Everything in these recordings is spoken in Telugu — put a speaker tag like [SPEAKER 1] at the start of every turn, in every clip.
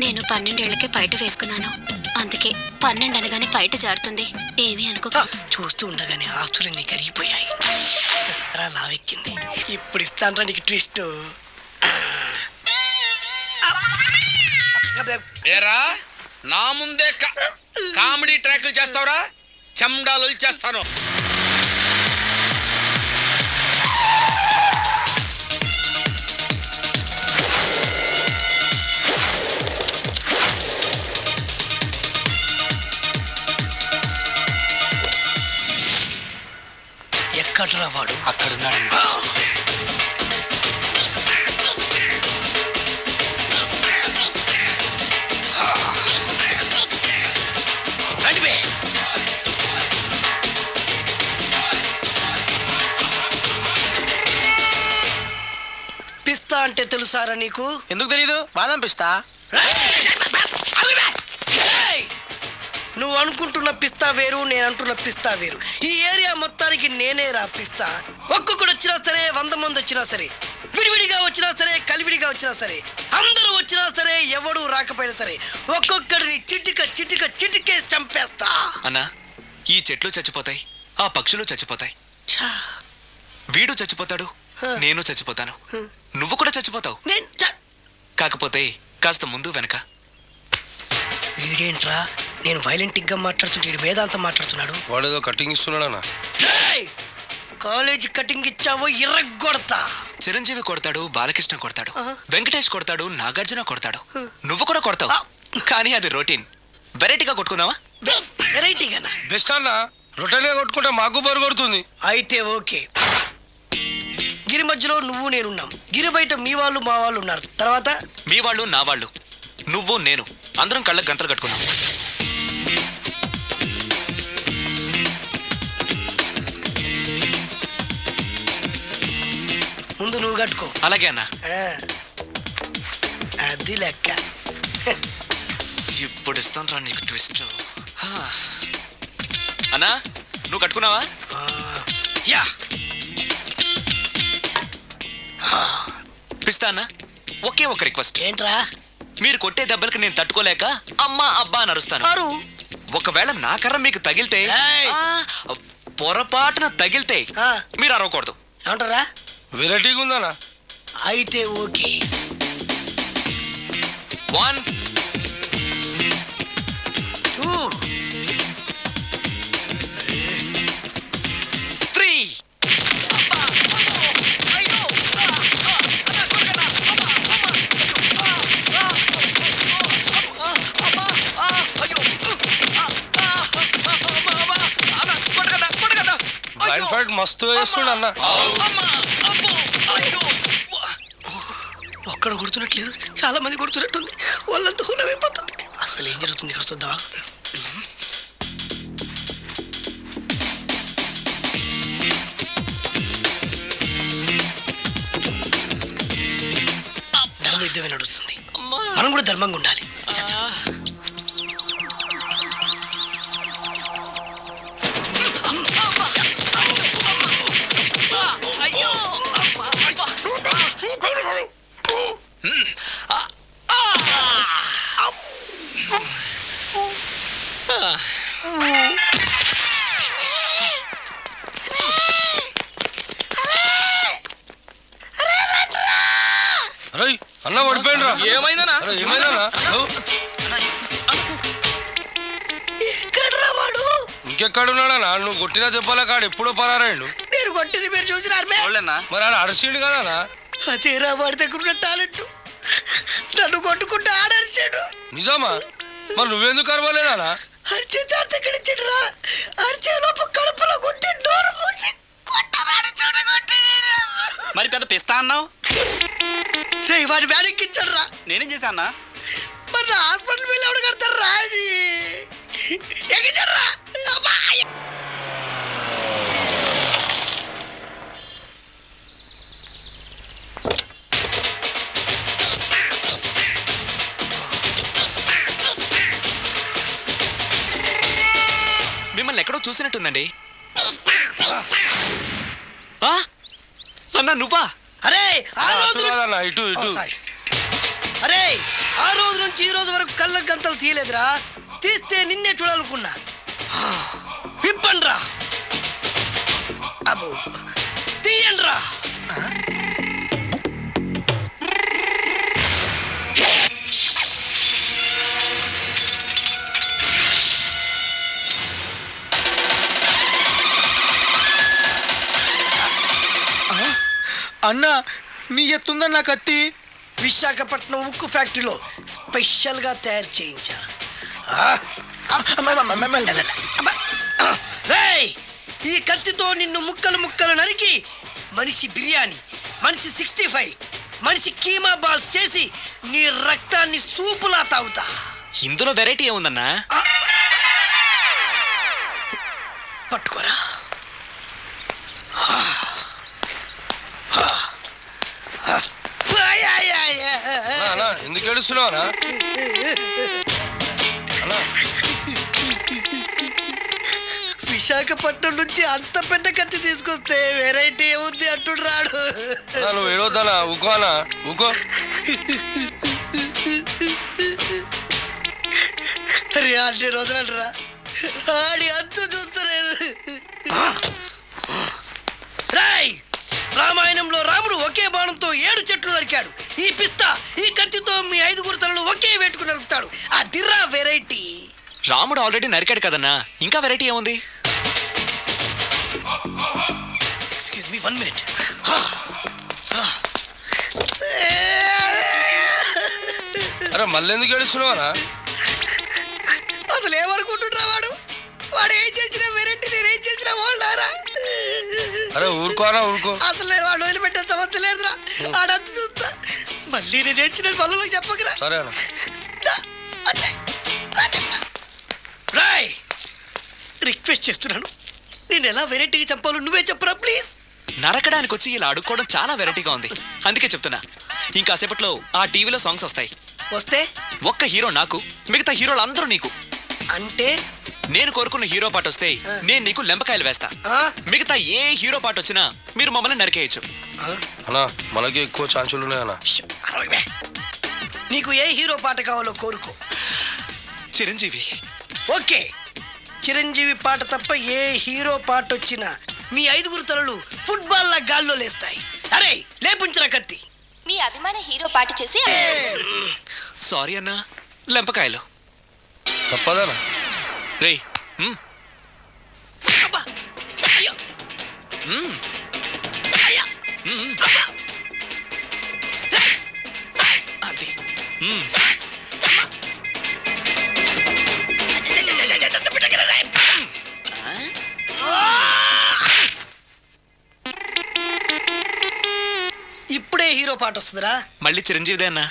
[SPEAKER 1] నేను 12 ఏళ్లకే బయట వేసుకున్నాను. అందుకే 12 అనగానే బయట జారుతుంది. ఏమీ అనుకో.
[SPEAKER 2] చూస్తూ ఉండగానే ఆస్తులన్నీ కరిగిపోయాయి. లావెక్కింది. ఇప్పుడు ఇస్తాను నీకు ట్విస్ట్.
[SPEAKER 3] ఏరా నా ముందే కామెడీ ట్రాక్లు చేస్తావురా? చెమ్డాలు చేస్తాను.
[SPEAKER 2] ఎక్కడరా వాడు?
[SPEAKER 3] అక్కడున్నాడు.
[SPEAKER 2] పిస్తా అంటే తెలుసారా నీకు?
[SPEAKER 4] ఎందుకు తెలీదు? బాదం పిస్తా.
[SPEAKER 2] నువ్వు అనుకుంటున్న పిస్తా వేరు, నేను అంటున్న పిస్తా వేరు. ఈ ఏరియా మొత్తానికి నేనే రా పిస్తా. ఒక్కొక్కడు వచ్చినా సరే, 100 మంది వచ్చినా సరే, విడివిడిగా వచ్చినా సరే, కలివిడిగా వచ్చినా సరే, అందరూ వచ్చినా సరే, ఎవడు రాకపోయినా సరే, ఒక్కొక్కడిని చిటికేసి చంపేస్తా.
[SPEAKER 5] అన్నా, ఈ చెట్లు చచ్చిపోతాయి, ఆ పక్షులు చచ్చిపోతాయి, వీడు చచ్చిపోతాడు, నేను చచ్చిపోతాను, నువ్వు కూడా చచ్చిపోతావు. కాకపోతే కాస్త ముందు వెనక.
[SPEAKER 2] వీడేంట్రా నేను వైలెంటిక్ గా మాట్లాడుతుంటే వీడు వేదాంతం మాట్లాడుతున్నాడు.
[SPEAKER 4] వాడేదో కటింగ్ ఇస్తున్నాడా?
[SPEAKER 2] కాలేజ్ కటింగ్ ఇచ్చావో ఇర్రగొడతా.
[SPEAKER 5] చిరంజీవి కొడతాడు, బాలకృష్ణ కొడతాడు, వెంకటేష్ కొడతాడు, నాగార్జున కొడతాడు, నువ్వు కూడా కొడతావు. కానీ అది రొటీన్. వెరైటీగా కొట్టుకుందామా?
[SPEAKER 2] వెరైటీగానా?
[SPEAKER 4] బెస్ట్ అన్న. రొటీన్ గా కొట్టుకుంటే మాకు బోరు కొడుతుంది.
[SPEAKER 2] అయితే ఓకే. గిరి మధ్యలో నువ్వు నేనున్నాం. గిరి బయట మీ వాళ్ళు మా వాళ్ళు ఉన్నారు. తర్వాత
[SPEAKER 5] మీ వాళ్ళు నా వాళ్ళు, నువ్వు నేను, అందరం కళ్ళకు గంతలు కట్టుకున్నాం.
[SPEAKER 2] ముందు నువ్వు కట్టుకో.
[SPEAKER 5] అలాగే అన్నా.
[SPEAKER 2] అది లెక్క.
[SPEAKER 5] ఇప్పుడు ఇస్తాను రా నీకు ట్విస్ట్. అన్నా, నువ్వు కట్టుకున్నావా?
[SPEAKER 2] యా.
[SPEAKER 5] పిస్తా అన్నా, ఒకే ఒక రిక్వెస్ట్.
[SPEAKER 2] ఏంట్రా?
[SPEAKER 5] మీరు కొట్టే దెబ్బలకి నేను తట్టుకోలేక అమ్మా అబ్బా అని అరుస్తాను. ఒకవేళ నా కర్ర మీకు తగిలితే, పొరపాటున తగిలితే మీరు అరవకూడదు.
[SPEAKER 2] ఏమంటారా?
[SPEAKER 4] వెరైటీగా ఉందనా?
[SPEAKER 2] అయితే ఓకే.
[SPEAKER 5] 1
[SPEAKER 2] 2
[SPEAKER 5] 3.
[SPEAKER 4] బ్లైండ్ ఫైట్ మస్తు వేస్తుండ అన్న.
[SPEAKER 2] ఒక్కడ కొడుతున్నట్లేదు, చాలా మంది కొడుతున్నట్టుంది. వాళ్ళంతా హులమైపోతుంది. అసలు ఏం జరుగుతుంది ఇక్కడ చూద్దామా? ధర్మ యుద్ధమే నడుస్తుంది. మనం కూడా ధర్మంగా ఉండాలి.
[SPEAKER 4] అరే అన్న పడిపోయిండ్రా.
[SPEAKER 5] ఏమైందనా?
[SPEAKER 2] ఎక్కడ్రా వాడు?
[SPEAKER 4] ఇంకెక్కడున్నాడనా? నువ్వు కొట్టినా చెప్పాలా? కాడు ఎప్పుడో పరారాయండు.
[SPEAKER 2] నేను కొట్టింది మీరు చూసినారు.
[SPEAKER 4] మరి ఆడ అరిసిండు కదా?
[SPEAKER 2] అదేరా వాడి దగ్గర ఉన్న టాలెంట్. నన్ను కొట్టుకుంటూ ఆడరిచాడు.
[SPEAKER 4] నిజమా? మరి నువ్వెందుకు అరవలేదా?
[SPEAKER 2] అరిచే ఛాన్స్ ఎక్కడ ఇచ్చాడురా? అరిచే లోపు కడుపులో గుద్ది డోరు మూసి కొట్టరాడు. చూడగొట్టి
[SPEAKER 6] మరి పెద్ద పిస్తా అన్నావు.
[SPEAKER 2] వాడి వ్యాధికిచ్చాడు రా.
[SPEAKER 6] నేనేం చేశానా?
[SPEAKER 2] మరి హాస్పిటల్ వెళ్ళి ఎవడు కడతారు రా? ఎగిచాడు రా.
[SPEAKER 5] మిమ్మల్ని ఎక్కడో చూసినట్టుందండి. అన్నా, నువ్వా?
[SPEAKER 2] అరే
[SPEAKER 4] అన్న ఇటు ఇటు
[SPEAKER 2] సారీ. అరే ఆ రోజు నుంచి ఈ రోజు వరకు కళ్ళ గంతలు తీయలేదురా. తీస్తే నిన్నే చూడాలనుకున్నా. విప్పండ్రా. అబ్బో తీయండ్రా.
[SPEAKER 7] అన్నా నీ ఎత్తుందన్న కత్తి.
[SPEAKER 2] విశాఖపట్నం ఉక్కు ఫ్యాక్టరీలో స్పెషల్గా తయారు చేయించా. రేయ్, ఈ కత్తితో నిన్ను ముక్కలు ముక్కలు నరికి మనిషి బిర్యానీ, మనిషి 65, మనిషి కీమా బాల్స్ చేసి నీ రక్తాన్ని సూపులా తాగుతా.
[SPEAKER 5] ఇందులో వెరైటీ ఏముందన్నా?
[SPEAKER 2] పట్టుకోరా.
[SPEAKER 4] అన్నా ఎందుకు ఏడుస్తున్నావు అన్నా?
[SPEAKER 2] విశాఖపట్నం నుంచి అంత పెద్ద కత్తి తీసుకొస్తే వెరైటీ ఏముంది అంటుడు రాడు.
[SPEAKER 4] అన్నా, నువ్వు ఏడవద్దనా? ఊకో అన్నా ఊకో.
[SPEAKER 2] అరే అన్ని రోజులరా ఆడి అంతు చూస్తలేదు. రాయ్, రామాయణంలో రాముడు ఒకే బాణంతో 7 చెట్లు నరికాడు. ఈ పిస్తా ఈ కత్తితో మీ 5 తలలు ఒకే వేటుకు నరుకుతాడు. ఆ దిర్రా వెరైటీ.
[SPEAKER 5] రాముడు ఆల్రెడీ నరికాడు కదన్నా, ఇంకా వెరైటీ ఏముంది?
[SPEAKER 2] Excuse me 1 minute.
[SPEAKER 4] అరే మళ్ళీ ఎందుకు ఏడుస్తున్నావు అన్నా?
[SPEAKER 2] అసలు ఏమనుకుంటున్నా వాడు? వాడు ఏం చేసిన వెరైటీ నేనేం చేసిన వాళ్ళారా?
[SPEAKER 4] అరే ఊరుకో అన్నా ఊరుకో.
[SPEAKER 2] అసలు నేను వాడు వదిలిపెట్టే సమస్య లేదురా. ఆడంత చూస్తా. మళ్ళీ నేను ఏడ్చిన పనులకు చెప్పకరా.
[SPEAKER 4] సరే అన్న.
[SPEAKER 2] రాయ్, రిక్వెస్ట్ చేస్తున్నాను, నేను ఎలా వెరైటీగా చంపాలో నువ్వే చెప్పరా ప్లీజ్.
[SPEAKER 5] నరకడానికి వచ్చి ఇలా అడుక్కోవడం చాలా వెరైటీగా ఉంది, అందుకే చెప్తున్నా. ఇంకాసేపట్లో ఆ టీవీలో సాంగ్స్ వస్తాయి.
[SPEAKER 2] వస్తే
[SPEAKER 5] ఒక్క హీరో నాకు, మిగతా హీరోలు అందరూ నీకు.
[SPEAKER 2] అంటే
[SPEAKER 5] నేను కోరుకున్న హీరో పాట వస్తే నేను నీకు లెంపకాయలు వేస్తా.
[SPEAKER 2] ఆ?
[SPEAKER 5] మిగతా ఏ హీరో పాట వచ్చినా మీరు మమ్మల్ని నరికేయచ్చు.
[SPEAKER 4] అన్నా మనకి ఎక్కువ ఛాన్సులు ఉన్నాయన్నా.
[SPEAKER 2] అరవై. నీకు ఏ హీరో పాట కావాలో కోరుకో.
[SPEAKER 5] చిరంజీవి.
[SPEAKER 2] ఓకే, చిరంజీవి పాట తప్ప ఏ హీరో పాట వచ్చినా మీ 5 తలలు ఫుట్బాల్ లా గాల్లో లేస్తాయి. అరే లేపుంచిన కత్తి.
[SPEAKER 8] మీ అభిమాన హీరో పాట చేసి
[SPEAKER 5] సారీ అన్నా, లెంపకాయలు.
[SPEAKER 4] తప్పదనా?
[SPEAKER 5] రేయ్,
[SPEAKER 2] అబ్బా! అయ్యో! అయ్యో! అబ్బా! రేయ్! అది. ఇప్పుడే హీరో పాట వస్తుందిరా.
[SPEAKER 5] మళ్ళీ చిరంజీవిదే అన్నా.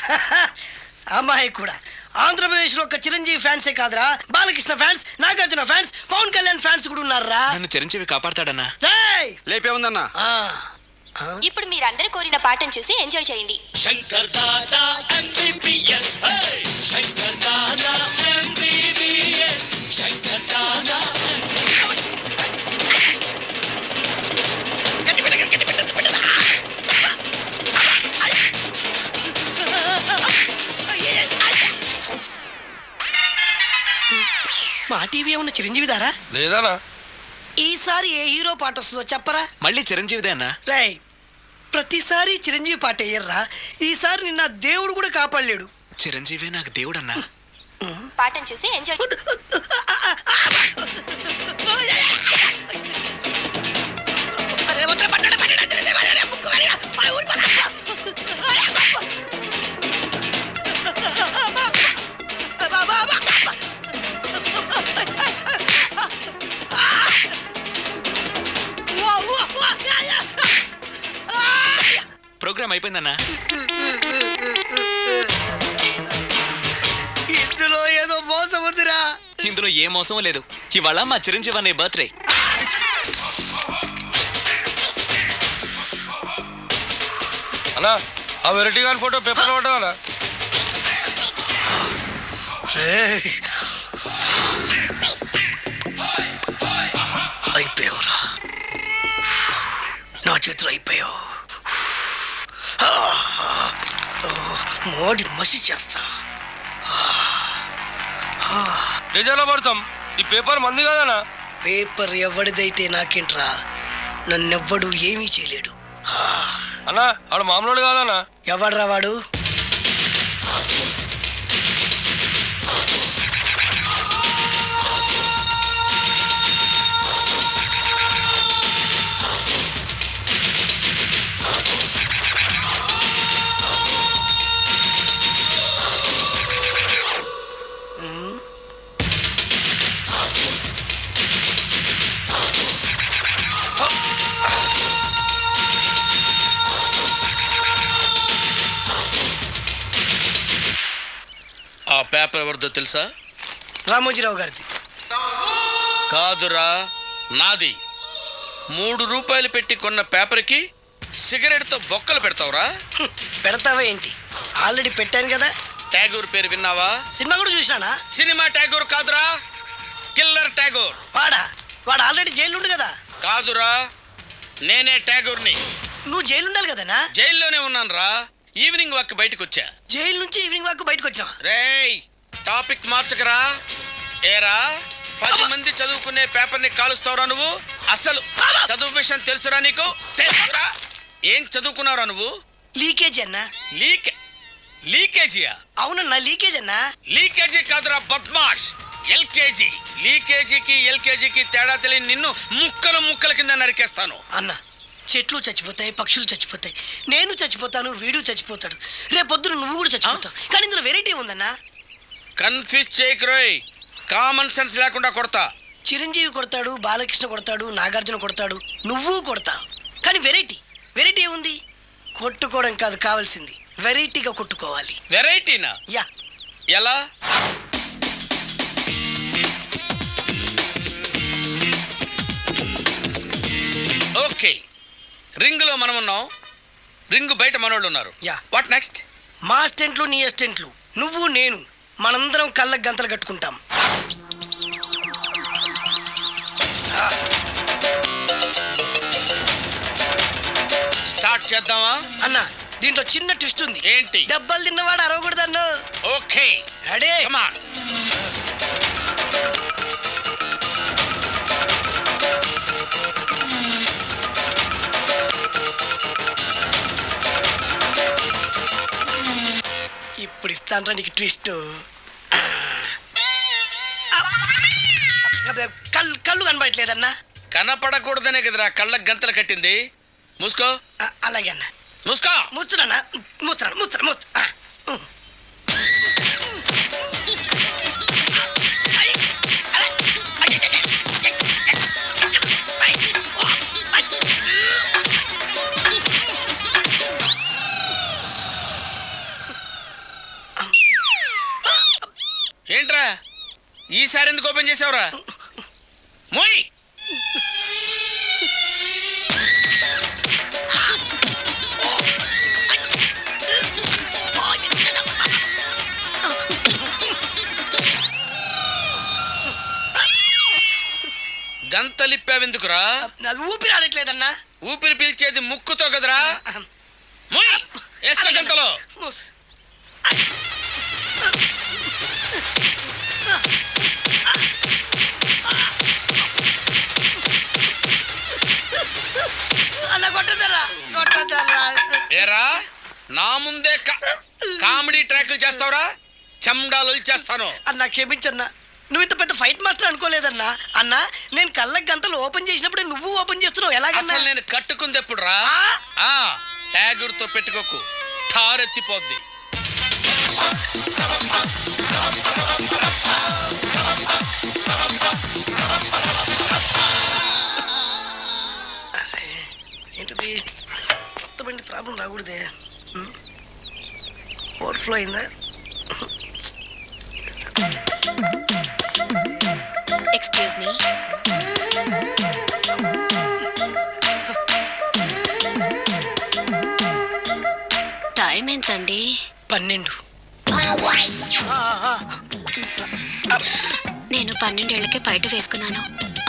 [SPEAKER 2] అమ్మాయి కూడా ఆంధ్రప్రదేశ్ లో ఒక చిరంజీవి ఫ్యాన్సే కాదురా, Balakrishna fans, Nagarjuna fans, Pawan Kalyan fans కూడా ఉన్నారా.
[SPEAKER 5] నన్ను చిరంజీవి కాపాడతాడన్నా.
[SPEAKER 2] రేయ్!
[SPEAKER 6] లేపే ఉందన్నా.
[SPEAKER 2] ఆ,
[SPEAKER 8] ఇప్పుడు మీరందరూ కోరిన పాటను చూసి ఎంజాయ్ చేయండి.
[SPEAKER 2] మా టీవీ ఏమన్నా చిరంజీవి దారా?
[SPEAKER 4] లేదనా?
[SPEAKER 2] ఈసారి ఏ హీరో పాట వస్తుందో చెప్పరా.
[SPEAKER 5] మళ్ళీ చిరంజీవిదే అన్నా.
[SPEAKER 2] రేయ్, ప్రతిసారి చిరంజీవి పాట వేయర్రా. ఈసారి నిన్న దేవుడు కూడా కాపాడలేడు.
[SPEAKER 5] చిరంజీవి నాకు దేవుడన్నా.
[SPEAKER 8] పాటను చూసి ఎంజాయ్.
[SPEAKER 2] అరే, వద్దురా, పడ్డాడు, పడ్డాడు, చిరంజీవి పడ్డాడు, ముక్కు పడ్డాడు, ఆ ఊరి పడ్డాడు.
[SPEAKER 5] ప్రోగ్రామ్ అయిపోయిందన్నా.
[SPEAKER 2] ఇందులో ఏదో మోసం ఉందిరా.
[SPEAKER 5] ఇందులో ఏ మోసం లేదు. ఇవాళ మా చిరంజీవి అనే బర్త్డే.
[SPEAKER 4] అన్నా ఆ వెరైటీ గారి ఫోటో పేపర్లో పడ్డా?
[SPEAKER 2] అయిపోయావురా, నా చేతులు అయిపోయావు. మోడి మసి చేస్తా.
[SPEAKER 4] నిజంలో పడతాం. ఈ పేపర్ మంది కదనా?
[SPEAKER 2] పేపర్ ఎవడిదైతే నాకేంట్రా, నన్నెవ్వడు ఏమీ చేయలేడు.
[SPEAKER 4] అన్నా ఆడు మామూలు కాదన్నా.
[SPEAKER 2] ఎవడ్రా వాడు?
[SPEAKER 3] ఆ పేపర్ ఎవరిదో తెలుసా?
[SPEAKER 2] రామోజీరావు గారిది.
[SPEAKER 3] కాదురా, నాది. 3 రూపాయలు పెట్టి కొన్న పేపర్కి సిగరెట్తో బొక్కలు పెడతావురా?
[SPEAKER 2] పెడతావా ఏంటి? ఆల్రెడీ పెట్టాను కదా.
[SPEAKER 3] ట్యాగూర్ పేరు విన్నావా?
[SPEAKER 2] సినిమా కూడా చూసినానా?
[SPEAKER 3] సినిమా ట్యాగూర్ కాదురా, కిల్లర్ ట్యాగూర్.
[SPEAKER 2] వాడు ఆల్రెడీ జైలు ఉండు కదా.
[SPEAKER 3] కాదురా, నేనే ట్యాగూర్ని.
[SPEAKER 2] నువ్వు జైలు ఉండాలి కదనా?
[SPEAKER 3] జైల్లోనే ఉన్నాను రా. ఈవినింగ్ వాక్ బయటకు వచ్చా.
[SPEAKER 2] జైలు నుంచి ఈవినింగ్ వాక్ బయటకు వచ్చావా?
[SPEAKER 3] రేయ్, టాపిక్ మార్చకరా. ఏరా, 10 మంది చదువుకునే పేపర్ని కాలుస్తావురా నువ్వు? అసలు చదువు విషయం తెలుసురా నీకు? తెలుసురా? ఏం చదువుకున్నావురా నువ్వు?
[SPEAKER 2] లీకేజీ అన్నా.
[SPEAKER 3] లీకేజీయా?
[SPEAKER 2] అవునన్నా, లీకేజ్ అన్నా.
[SPEAKER 3] లీకేజీ కాదురా బద్మాష్, ఎల్కేజీ. లీకేజీకి ఎల్కేజీకి తేడా తెలియని నిన్ను ముక్కలు ముక్కల కింద నరికేస్తాను.
[SPEAKER 2] అన్నా, చెట్లు చచ్చిపోతాయి, పక్షులు చచ్చిపోతాయి, నేను చచ్చిపోతాను, వీడు చచ్చిపోతాడు, రేపొద్దున నువ్వు కూడా చచ్చిపోతావు. కానీ ఇందులో వెరైటీ ఉందన్నా.
[SPEAKER 3] కన్ఫ్యూజ్ చేయకురోయ్, కామన్ సెన్స్ లేకుండా కొడతా.
[SPEAKER 2] చిరంజీవి కొడతాడు, బాలకృష్ణ కొడతాడు, నాగార్జున కొడతాడు, నువ్వు కొడతావు. కానీ వెరైటీ ఉంది. కొట్టుకోవడం కాదు కావాల్సింది, వెరైటీగా కొట్టుకోవాలి.
[SPEAKER 3] వెరైటీనా?
[SPEAKER 2] యా.
[SPEAKER 3] ఎలా? ఓకే, రింగులో మనం ఉన్నాం, రింగు బయట మనోళ్ళు ఉన్నారు.
[SPEAKER 2] యా.
[SPEAKER 3] What next?
[SPEAKER 2] మా అసిస్టెంట్లు, నీ అసిస్టెంట్లు, నువ్వు నేను, మనందరం కళ్ళకు గంతలు కట్టుకుంటాం.
[SPEAKER 3] స్టార్ట్ చేద్దామా?
[SPEAKER 2] అన్నా, దీంట్లో చిన్న ట్విస్ట్ ఉంది.
[SPEAKER 3] ఏంటి?
[SPEAKER 2] దెబ్బలు తిన్నవాడు అరవకూడదన్నా.
[SPEAKER 3] Okay,
[SPEAKER 2] ready?
[SPEAKER 3] Come on.
[SPEAKER 2] ఇప్పుడు ఇస్తాను నీకు ట్విస్ట్. కళ్ళు కనబడట్లేదన్నా.
[SPEAKER 3] కనపడకూడదనే కదరా కళ్ళకు గంతలు కట్టింది. మూసుకో.
[SPEAKER 2] అలాగే అన్న.
[SPEAKER 3] మూసుకో.
[SPEAKER 2] ముచ్చునన్నా, ముచ్చు.
[SPEAKER 3] ఏంట్రా ఈసారి ఎందుకు ఓపెన్ చేసావురా? మోయ్. గంతలిప్పావెందుకురా?
[SPEAKER 2] ఊపిరి ఆడట్లేదన్నా.
[SPEAKER 3] ఊపిరి పీల్చేది ముక్కుతో కదరా. మోయ్, వేసుకో గంతలో.
[SPEAKER 2] అన్న కొట్టదరా.
[SPEAKER 3] ఏరా, నా ముందే కామెడీ ట్రాక్లు చేస్తావురా? చెమ్డాలు చేస్తాను.
[SPEAKER 2] అన్నా క్షమించన్నా, నువ్వు ఇంత పెద్ద ఫైట్ మాస్టర్ అనుకోలేదన్నా. అన్నా, నేను కళ్ళకి గంతలు ఓపెన్ చేసినప్పుడే నువ్వు ఓపెన్ చేస్తున్నావు, ఎలాగన్నా?
[SPEAKER 3] అసలు నేను కట్టుకుంది ఎప్పుడు రా? ట్యాగూర్తో పెట్టుకోకు, ఠారెత్తిపోద్ది.
[SPEAKER 2] ఏంటిది? మొత్తం ప్రాబ్లం రాకూడదే. ఓవర్ఫ్లో అయిందా?
[SPEAKER 1] Excuse me. టైం ఎంతండి?
[SPEAKER 2] 12.
[SPEAKER 1] నేను 12 ఏళ్లకే పైట వేసుకున్నాను,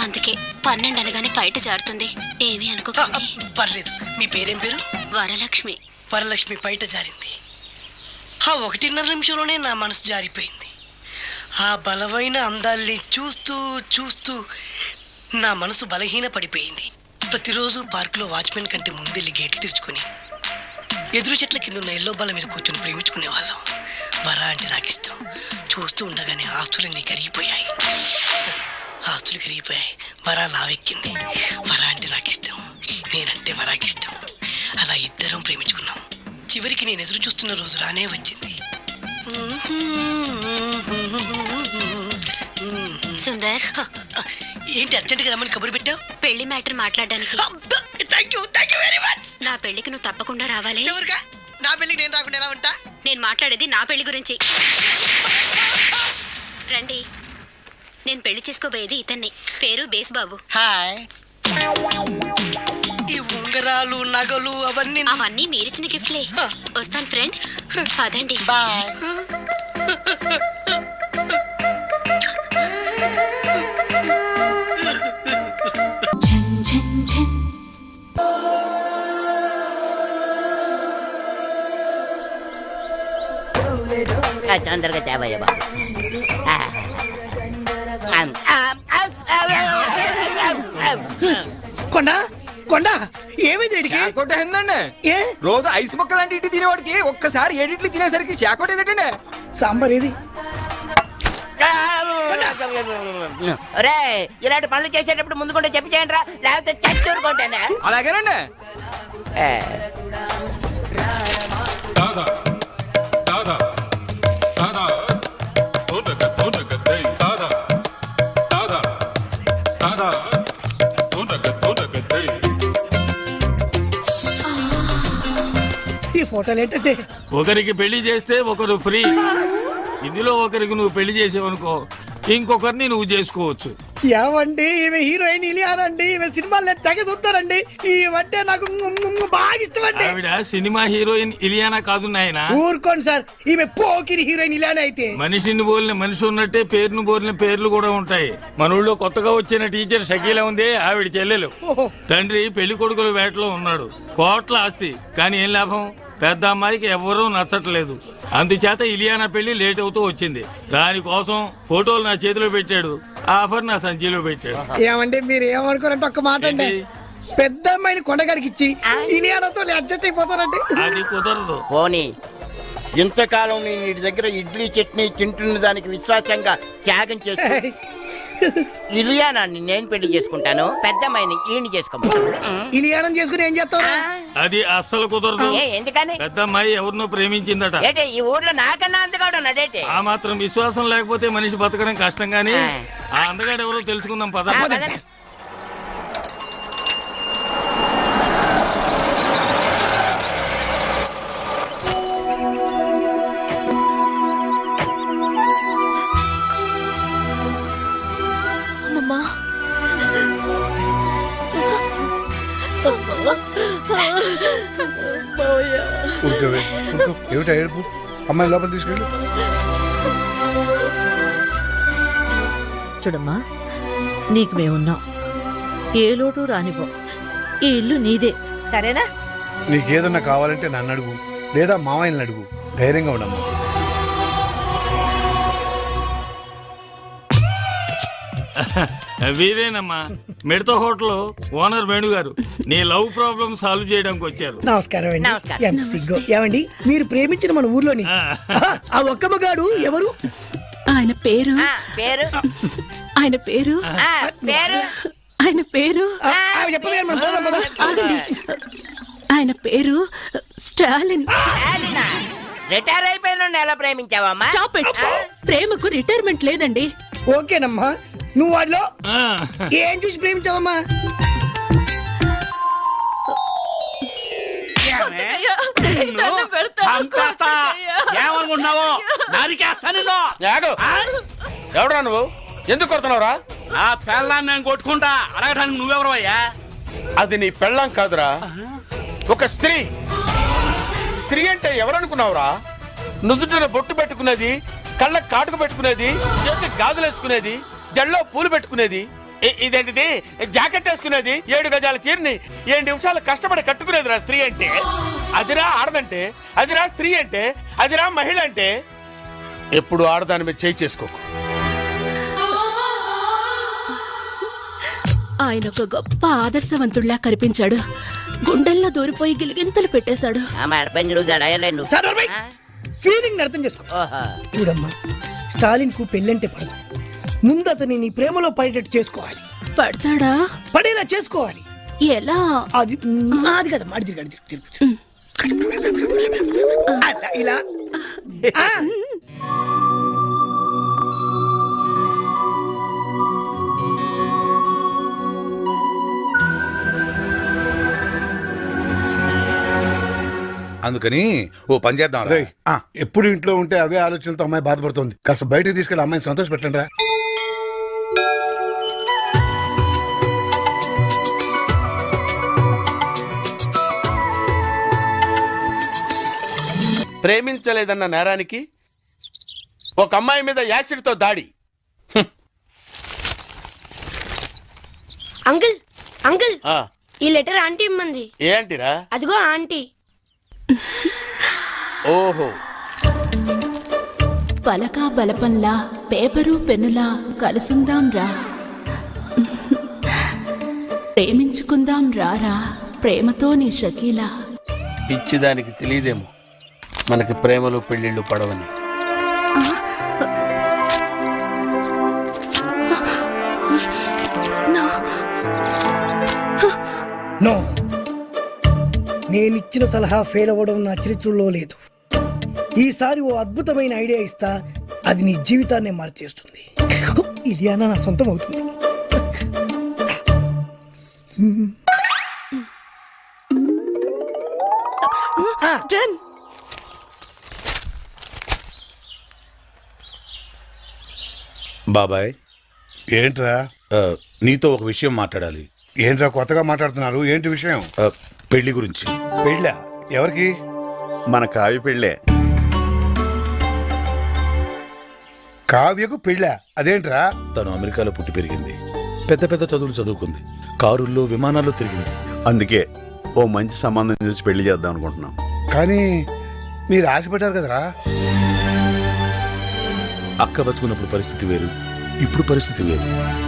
[SPEAKER 1] అందుకే 12 అనగానే పైట జారుతుంది. ఏమీ అనుకోకండి.
[SPEAKER 2] పర్లేదు. మీ పేరేం పేరు?
[SPEAKER 1] వరలక్ష్మి.
[SPEAKER 2] వరలక్ష్మి పైట జారింది. ఆ 1.5 నిమిషంలోనే నా మనసు జారిపోయింది. ఆ బలమైన అందాల్ని చూస్తూ చూస్తూ నా మనసు బలహీన పడిపోయింది. ప్రతిరోజు పార్కులో వాచ్మెన్ కంటే ముందెళ్ళి గేట్లు తెరుచుకొని ఎదురు చెట్ల కింద ఉన్న ఎల్లో బాల మీద కూర్చొని ప్రేమించుకునే వాళ్ళం. వరా అంటే నాకు ఇష్టం. చూస్తూ ఉండగానే ఆస్తులన్నీ కరిగిపోయాయి. వరా లావెక్కింది. వరా అంటే నాకు ఇష్టం, నేనంటే వరాకి ఇష్టం. అలా ఇద్దరం ప్రేమించుకున్నాం. చివరికి నేను ఎదురు చూస్తున్న రోజు రానే వచ్చింది.
[SPEAKER 1] సుందర్,
[SPEAKER 2] ఏంటి అర్జెంట్గా రమ్మని కబురు పెట్టావు?
[SPEAKER 1] పెళ్లి మ్యాటర్ మాట్లాడడానికి.
[SPEAKER 2] Thank you very much.
[SPEAKER 1] నా పెళ్లికి నువ్వు తప్పకుండా రావాలి.
[SPEAKER 2] ఎవరుగా? నా పెళ్లికి నేను రాకుండా ఎలా ఉంటా?
[SPEAKER 1] నేను మాట్లాడేది నా పెళ్లి గురించి. రండి, నేను పెళ్లి చేసుకోబోయేది ఇతన్ని. పేరు బేస్బాబు.
[SPEAKER 2] హాయ్. ఈ ఉంగరాలు నగలు
[SPEAKER 1] అవన్నీ మీరిచ్చిన గిఫ్ట్లే. వస్తాను ఫ్రెండ్, పదండి.
[SPEAKER 2] బాయ్.
[SPEAKER 9] తొందరగా తేవయ్య బాబు.
[SPEAKER 7] కొండ ఏమైంది వీడికి?
[SPEAKER 10] శాకోట ఏందండి?
[SPEAKER 7] ఏ
[SPEAKER 10] రోజు ఐస్ ముక్క లాంటి ఇటు తినేవాడికి ఒక్కసారి ఏడిట్లు తినేసరికి శాకోట ఏదంటే
[SPEAKER 7] సాంబార్ ఏది?
[SPEAKER 9] ఒరే, ఇలాంటి పనులు చేసేటప్పుడు ముందుకుంటే చెప్పి చేయండి రా, లేకపోతే చచ్చూరుకుంటానే.
[SPEAKER 10] అలాగేనండి.
[SPEAKER 7] ఈ ఫోటోలు ఏంటంటే
[SPEAKER 11] ఒకరికి పెళ్లి చేస్తే ఒకరు ఫ్రీ. ఇందులో ఒకరికి నువ్వు పెళ్లి చేసేవనుకో, ఇంకొకరిని నువ్వు చేసుకోవచ్చు.
[SPEAKER 7] ఏమండి, ఈమె హీరోయిన్ ఇలియానండి. ఈమె సినిమాలు తెగ చూస్తారండి. ఈమంటే నాకు బాగా ఇష్టం అండి.
[SPEAKER 11] ఆవిడ సినిమా హీరోయిన్ ఇలియానా కాదు నాయన.
[SPEAKER 7] ఊరుకోండి సార్, ఈమె పోకిరి హీరోయిన్ ఇలియానా అయితే.
[SPEAKER 11] మనిషిని బోలిన మనిషి ఉన్నట్టే పేరును బోలిన పేర్లు కూడా ఉంటాయి. మన ఊళ్ళో కొత్తగా వచ్చిన టీచర్ షకీలా ఉంది, ఆవిడ చెల్లెలు. తండ్రి పెళ్లి కొడుకుల వేటలో ఉన్నాడు. కోట్ల ఆస్తి, కానీ ఏం లాభం? పెద్ద అమ్మాయికి ఎవరూ నచ్చట్లేదు. అందుచేత ఇలియానా పెళ్లి లేట్ అవుతూ వచ్చింది. దానికోసం ఫోటోలు నా చేతిలో పెట్టాడు, ఆఫర్ నా సంచిలో పెట్టాడు.
[SPEAKER 7] ఏమండి, మీరు ఏమనుకోరంటే ఒక్క మాట అండి. పెద్ద అమ్మాయిని కొండగారికి ఇచ్చి ఇలియానాతో అడ్జస్ట్ అయిపోతారండి.
[SPEAKER 11] అది కుదరదు.
[SPEAKER 9] పోనీ, ఇంతకాలం నేను ఇంటి దగ్గర ఇడ్లీ చట్నీ తింటున్న దానికి విశ్వాసంగా త్యాగం చేస్తూ ఇలియానాన్ని నేను పెళ్లి చేసుకుంటాను, పెద్దమ్మాయిని ఈయన చేసుకోమంటాను.
[SPEAKER 7] ఇలియానం చేసుకుని ఏం చేస్తావు?
[SPEAKER 11] అది అస్సలు కుదరదు.
[SPEAKER 9] ఎందుకని?
[SPEAKER 11] పెద్ద అమ్మాయి ఎవరినో ప్రేమించిందట.
[SPEAKER 9] ఏంటి ఈ ఊర్లో నాకన్నా అందగాడు ఉన్నాడేంటి?
[SPEAKER 11] ఆ మాత్రం విశ్వాసం లేకపోతే మనిషి బతకడం కష్టం. గానీ ఆ అందగాడు ఎవరో తెలుసుకుందాం పద.
[SPEAKER 4] ఏమిటా ఏడుపు? అమ్మాయి లోపల తీసుకెళ్ళు.
[SPEAKER 12] చూడమ్మా, నీకు మేమున్నాం. ఏ లోటు రానిపో. ఈ ఇల్లు నీదే, సరేనా?
[SPEAKER 4] నీకేదన్నా కావాలంటే నన్ను అడుగు, లేదా మామయ్యని అడుగు. ధైర్యంగా ఉండమ్మా.
[SPEAKER 11] వీరేనమ్మా, మిడత హోటల్ ఓనర్ వేణు గారు. నీ లవ్ ప్రాబ్లం సాల్వ్ చేయడానికి వచ్చారు.
[SPEAKER 7] నమస్కారం అండి. ఎంత సిగ్గు. ఏమండి, మీరు ప్రేమించిన మన ఊర్లోని ఆ ఒక్క మగాడు ఎవరు?
[SPEAKER 12] ఆయన పేరు
[SPEAKER 9] పేరు
[SPEAKER 12] ఆయన పేరు
[SPEAKER 9] పేరు
[SPEAKER 12] ఆయన పేరు
[SPEAKER 7] చెప్పలేదు.
[SPEAKER 12] ఆయన పేరు స్టాలిన్.
[SPEAKER 9] రిటైర్ అయిపోయిన ఎలా ప్రేమించావమ్మా?
[SPEAKER 12] Stop it. ప్రేమకు రిటైర్మెంట్ లేదండి.
[SPEAKER 7] ఓకేనమ్మా, నువ్వు వాడిలో ఏం చూసి ప్రేమించావమ్మా?
[SPEAKER 6] ఏమనుకుంటున్నావు? నరికేస్తా నిన్ను.
[SPEAKER 10] ఎవడా నువ్వు? ఎందుకు కొడుతున్నావురా?
[SPEAKER 6] ఆ పెళ్ళాన్ని నేను కొట్టుకుంటా. అడగటానికి నువ్వెవరు అయ్యా?
[SPEAKER 10] అది నీ పెళ్ళాం కాదురా, ఒక స్త్రీ. స్త్రీ అంటే ఎవరనుకున్నావురా? నుదుటిన బొట్టు పెట్టుకునేది, కళ్ళ కాటుకు పెట్టుకునేది, చేతి గాజులు వేసుకునేది, జల్లో పూలు పెట్టుకునేది.
[SPEAKER 3] ఇదేంటిది జాకెట్ వేసుకునేది 7 గజాల చీరని 7 నిమిషాలు కష్టపడి కట్టుకునేదిరా స్త్రీ అంటే. అదిరా ఆడదంటే, అదిరా స్త్రీ అంటే, అదిరా మహిళ అంటే. ఎప్పుడు ఆడదాని మీద చేయి చేసుకోకు.
[SPEAKER 1] ఆయన ఒక గొప్ప ఆదర్శవంతుడిలా కనిపించాడు. గుండెల్లో దూరిపోయి గిలిగింతలు పెట్టేశాడు.
[SPEAKER 7] ఫీలింగ్ అర్థం చేసుకో. చూడమ్మా, స్టాలిన్ కు పెళ్ళంటే పడదు. ముందు అతని నీ ప్రేమలో పడేటట్టు చేసుకోవాలి.
[SPEAKER 1] పడతాడా?
[SPEAKER 7] పడేలా చేసుకోవాలి.
[SPEAKER 1] ఎలా?
[SPEAKER 7] అది అది కదా మాడి తిరుగు అలా ఇలా.
[SPEAKER 13] అందుకని ఓ పని చేద్దాం.
[SPEAKER 4] ఎప్పుడు ఇంట్లో ఉంటే అవే ఆలోచనలతో అమ్మాయి బాధపడుతుంది. కాస్త బయటకు తీసుకెళ్ళి అమ్మాయిని సంతోష పెట్టండి రా.
[SPEAKER 3] ప్రేమించలేదన్న నేరానికి ఒక అమ్మాయి మీద యాసిడ్తో దాడి.
[SPEAKER 1] అంకుల్ అంకుల్, ఈ లెటర్ ఆంటీ ఇమ్మంది.
[SPEAKER 3] ఏ ఆంటీరా?
[SPEAKER 1] అదిగో ఆంటీ.
[SPEAKER 3] ఓహో.
[SPEAKER 1] పలక బలపంలా పేపరు పెన్నులా కలుసుందాం రా, ప్రేమించుకుందాం రారా, ప్రేమతో నీ షకీలా.
[SPEAKER 3] పిచ్చిదానికి తెలియదేమో మనకి ప్రేమలు పెళ్ళిళ్ళు పడవని.
[SPEAKER 7] నో, నేనిచ్చిన సలహా ఫెయిల్ అవ్వడం నా చరిత్రలో లేదు. ఈసారి ఓ అద్భుతమైన ఐడియా ఇస్తా, అది నీ జీవితాన్నే మార్చేస్తుంది. ఇలియానా నా సొంతం అవుతుంది.
[SPEAKER 13] బాబాయ్,
[SPEAKER 4] ఏంట్రా?
[SPEAKER 13] నీతో ఒక విషయం మాట్లాడాలి.
[SPEAKER 4] ఏంట్రా కొత్తగా మాట్లాడుతున్నారు? ఏంటి విషయం?
[SPEAKER 13] పెళ్లి గురించి.
[SPEAKER 4] పెళ్ళా? ఎవరికి?
[SPEAKER 13] మన కావ్య పెళ్ళే.
[SPEAKER 4] కావ్యకు పెళ్ళా? అదేంట్రా?
[SPEAKER 13] తను అమెరికాలో పుట్టి పెరిగింది, పెద్ద పెద్ద చదువులు చదువుకుంది, కారుల్లో విమానాల్లో తిరిగింది. అందుకే ఓ మంచి సంబంధం చూసి పెళ్లి చేద్దాం అనుకుంటున్నాం.
[SPEAKER 4] కానీ మీరు ఆశపడ్డారు కదరా.
[SPEAKER 13] అక్క బతుకున్నప్పుడు పరిస్థితి వేరు, ఇప్పుడు పరిస్థితి వేరు.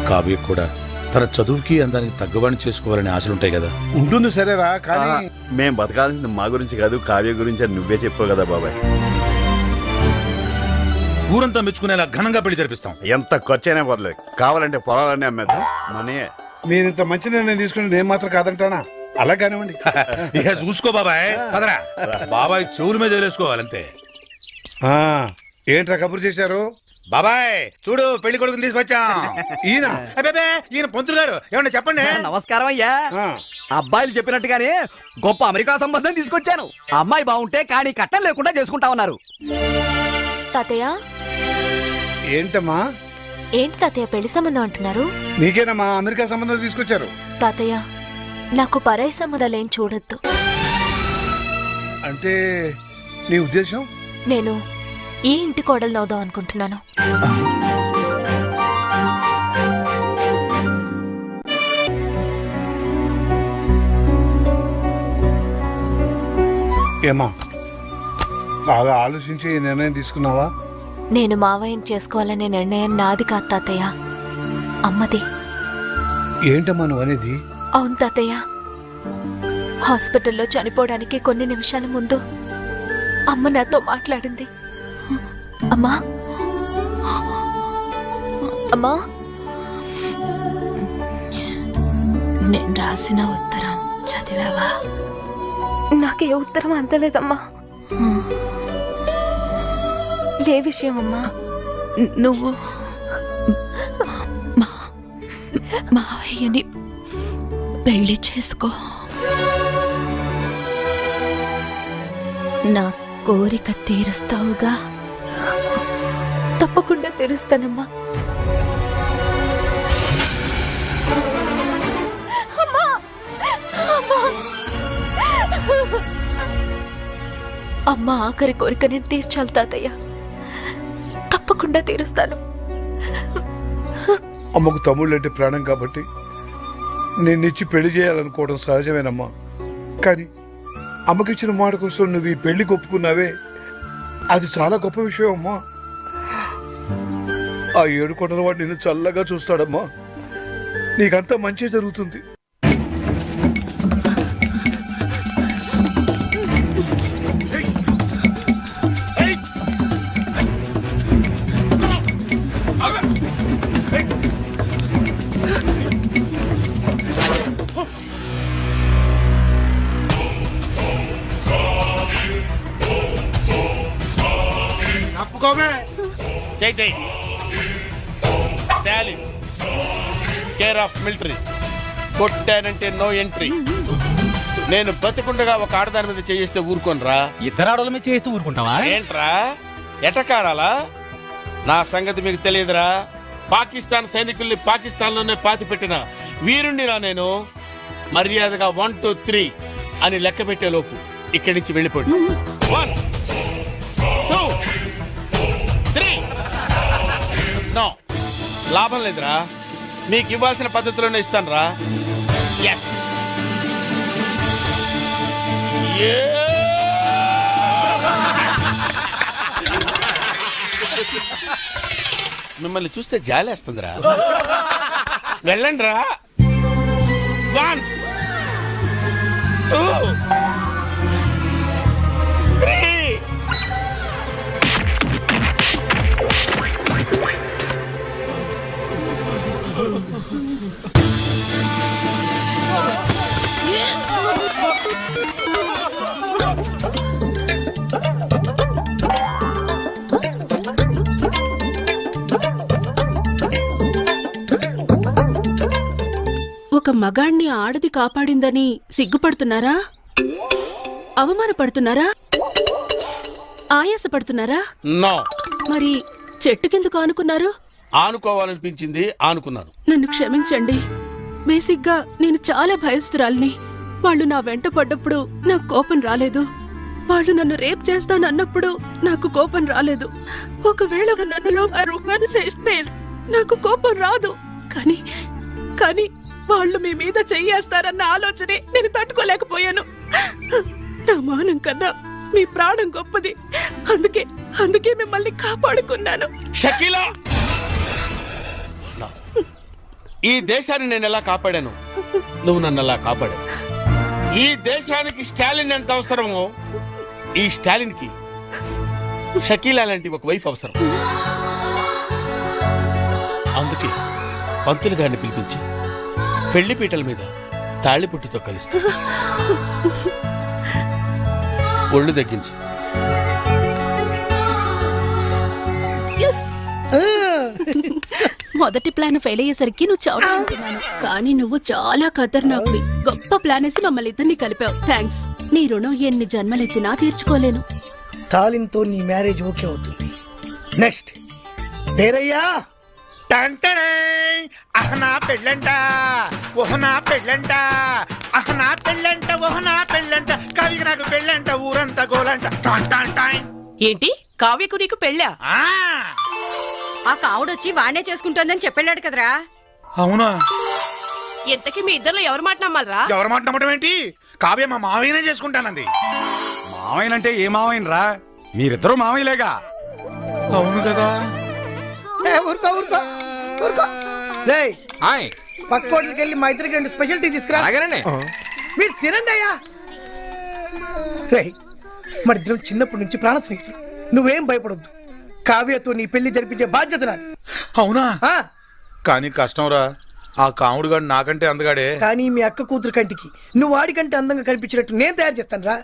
[SPEAKER 13] కావ్య కూడా తన చదువుకి అందానికి తగ్గవాడిని చేసుకోవాలనే ఆశలుంటాయి కదా.
[SPEAKER 4] ఉంటుంది సరేరా, కానీ
[SPEAKER 13] మేం బతకాల్సింది మా గురించి కాదు, కావ్య గురించి అని నువ్వే చెప్పావు కదా బాబాయ్. ఊరంతా మెచ్చుకునేలా ఘనంగా పెళ్లి జరిపిస్తాం. ఎంత ఖర్చైనా పర్లేదు, కావాలంటే పొలాలన్నీ అమ్మేద్దాం, మనయే.
[SPEAKER 4] మీరు ఇంత మంచి నిర్ణయం తీసుకుని నేను మాత్రం కాదంటానా? అలా కానివ్వండి.
[SPEAKER 13] ఇక చూసుకో బాబాయ్, పదరా. బాబాయ్ చెవుల మీద వేసుకోవాలంతే.
[SPEAKER 4] ఏంట్రా కబురు చేశారు?
[SPEAKER 13] బాబాయ్ చూడు, పెళ్లి కొడుకుని తీసుకొచ్చాం. ఈయన పంతులు గారు, ఏమన్నా చెప్పండి.
[SPEAKER 10] నమస్కారం అయ్యా. అబ్బాయిలు చెప్పినట్టుగానే గొప్ప అమెరికా సంబంధం తీసుకొచ్చాను. అమ్మాయి బాగుంటే కానీ కట్నం లేకుండా చేసుకుంటా ఉన్నారు.
[SPEAKER 1] తాతయ్య.
[SPEAKER 4] ఏంటమ్మా?
[SPEAKER 1] ఏంటి తాతయ్య పెళ్లి సంబంధం అంటున్నారు?
[SPEAKER 4] నీకేనమ్మా అమెరికా సంబంధం తీసుకొచ్చారు.
[SPEAKER 1] తాతయ్య, నాకు పరాయి సంబంధాలేం చూడొద్దు.
[SPEAKER 4] అంటే నీ ఉద్దేశం?
[SPEAKER 1] నేను ఈ ఇంటి కోడలు అవుదాం అనుకుంటున్నాను.
[SPEAKER 4] ఏమా, బాగా ఆలోచించి ఈ నిర్ణయం తీసుకున్నావా?
[SPEAKER 1] నేను మావయ్యని చేసుకోవాలనే నిర్ణయం నాది కాదు తాతయ్య, అమ్మది.
[SPEAKER 4] ఏంటమ్మా నువ్వు అనేది?
[SPEAKER 1] అవును తాతయ్య, హాస్పిటల్లో చనిపోవడానికి కొన్ని నిమిషాల ముందు అమ్మ నాతో మాట్లాడింది. అమ్మా, అమ్మా, నేను రాసిన ఉత్తరం చదివావా? నాకే ఉత్తరం అందలేదమ్మా. ఏ విషయం అమ్మా? నువ్వు మావయ్యని పెళ్లి చేసుకో. నా కోరిక తీరుస్తావుగా? తప్పకుండా తీరుస్తానమ్మా. అమ్మ ఆఖరి కోరిక నేను తీర్చాలి తాతయ్య, తప్పకుండా తీరుస్తాను.
[SPEAKER 4] అమ్మకు తమ్ముళ్ళు అంటే ప్రాణం కాబట్టి నేను ఇచ్చి పెళ్లి చేయాలనుకోవడం సహజమేనమ్మా. కానీ అమ్మకిచ్చిన మాట కోసం నువ్వు ఈ పెళ్లికి ఒప్పుకున్నావే, అది చాలా గొప్ప విషయం అమ్మా. ఆ 7 కొండల వాడు నిన్ను చల్లగా చూస్తాడమ్మా. నీకంతా మంచి జరుగుతుంది.
[SPEAKER 3] Care of military. కొట్టానంటే నో ఎంట్రీ. నేను బతికుండగా ఒక ఆడదాని మీద చేయిస్తే ఊరుకోనరా?
[SPEAKER 6] ఇద్దరు ఆడోళ్ళ మీద చేస్తూ ఊరుకుంటావా?
[SPEAKER 3] ఏంట్రా ఎటకారాలా? నా సంగతి మీకు తెలియదురా. పాకిస్తాన్ సైనికుల్ని పాకిస్తాన్లోనే పాతి పెట్టిన వీరుణ్ణిరా నేను. మర్యాదగా 1 2 3 అని లెక్క పెట్టే లోపు ఇక్కడి నుంచి వెళ్ళిపోండి. 1 2 3. నో, లాభం లేదురా. మీకు ఇవ్వాల్సిన పద్ధతిలోనే ఇస్తాను రా. మిమ్మల్ని చూస్తే జాలేస్తుందిరా. వెళ్ళండి రా. 1 2 3.
[SPEAKER 1] ఒక మగాణ్ణి ఆడది కాపాడిందని సిగ్గుపడుతున్నారా? అవమానపడుతున్నారా? ఆయాసపడుతున్నారా?
[SPEAKER 3] నో.
[SPEAKER 1] మరి చెట్టు కిందకు ఆనుకున్నారు?
[SPEAKER 3] ఆనుకోవాలనిపించింది, ఆనుకున్నాను.
[SPEAKER 1] నన్ను క్షమించండి. బేసిక్గా నేను చాలా భయస్తురాల్ని. వాళ్ళు నా వెంట పడ్డప్పుడు నాకు కోపం రాలేదు. వాళ్ళు నన్ను రేప్ చేస్తానన్నప్పుడు నాకు కోపం రాలేదు. ఒకవేళ నన్నులో నాకు కోపం రాదు. కానీ వాళ్ళు మీ మీద చెయ్యేస్తారన్న ఆలోచనే నేను తట్టుకోలేకపోయాను. నా మానం కన్నా మీ ప్రాణం గొప్పది. అందుకే మిమ్మల్ని కాపాడుకున్నాను.
[SPEAKER 3] షకీలా, ఈ దేశాన్ని నేను ఎలా కాపాడాను, నువ్వు నన్ను ఎలా కాపాడావు. ఈ దేశానికి స్టాలిన్ ఎంత అవసరమో, ఈ స్టాలిన్ కి షకీలా లాంటి ఒక వైఫ్ అవసరం. అందుకే పంతులు గారిని పిలిపించి పెళ్లిపీటల మీద తాళిపుట్టుతో కలుస్తా. ఒళ్ళు తగ్గించు.
[SPEAKER 1] మొదటి ప్లాన్ ఫెయిల్ అయ్యేసరికి నువ్వు చావుతున్నాను, కానీ నువ్వు చాలా ఖతర్నాక్వి. గొప్ప ప్లాన్ వేసి మమ్మల్ని ఇద్దరిని కలిపావు. థ్యాంక్స్. నీ రుణం ఎన్ని జన్మలెత్తినా తీర్చుకోలేను.
[SPEAKER 7] తాలింతో నీ మ్యారేజ్ ఓకే అవుతుంది. నెక్స్ట్ పేరయ్యా.
[SPEAKER 9] అహనా పెళ్ళంట, ఓహనా పెళ్ళంట, అహనా పెళ్ళంట, ఓహనా పెళ్ళంట, కవికి నాకు పెళ్ళంట, ఊరంతా గోలంట.
[SPEAKER 8] ఏంటి కావ్యకు నీకు పెళ్ళా?
[SPEAKER 12] ఆ కావుడొచ్చి వాణ్ణే చేసుకుంటోందని చెప్పాడు కదరా.
[SPEAKER 10] అవునా?
[SPEAKER 8] ఇంతకీ మీ ఇద్దరు ఎవరి మాట నమ్మాలరా?
[SPEAKER 10] ఎవరి మాట నమ్మటం ఏంటి? కావ్య మా మావయ్యనే చేసుకుంటానంది. మావయ్యనంటే ఏ మావయ్యనరా? మీరిద్దరూ మావయ్యలేగా. అవును కదా.
[SPEAKER 7] పక్క హోటల్కి వెళ్ళి మా ఇద్దరికి 2 స్పెషల్ టీ తీసుకురా. మీరు తినండి అయ్యా. మరి ఇద్దరం చిన్నప్పటి నుంచి ప్రాణ స్నేహితులు. నువ్వేం భయపడొద్దు. కావ్యతో నీ పెళ్లి జరిపించే బాధ్యత నాది.
[SPEAKER 13] అవునా? కానీ కష్టం రా. ఆ కాముడు గాడు నాకంటే అందగాడే.
[SPEAKER 7] కానీ మీ అక్క కూతురు కంటికి నువ్వు వాడికంటే అందంగా కనిపించినట్టు నేను తయారు చేస్తాను రా.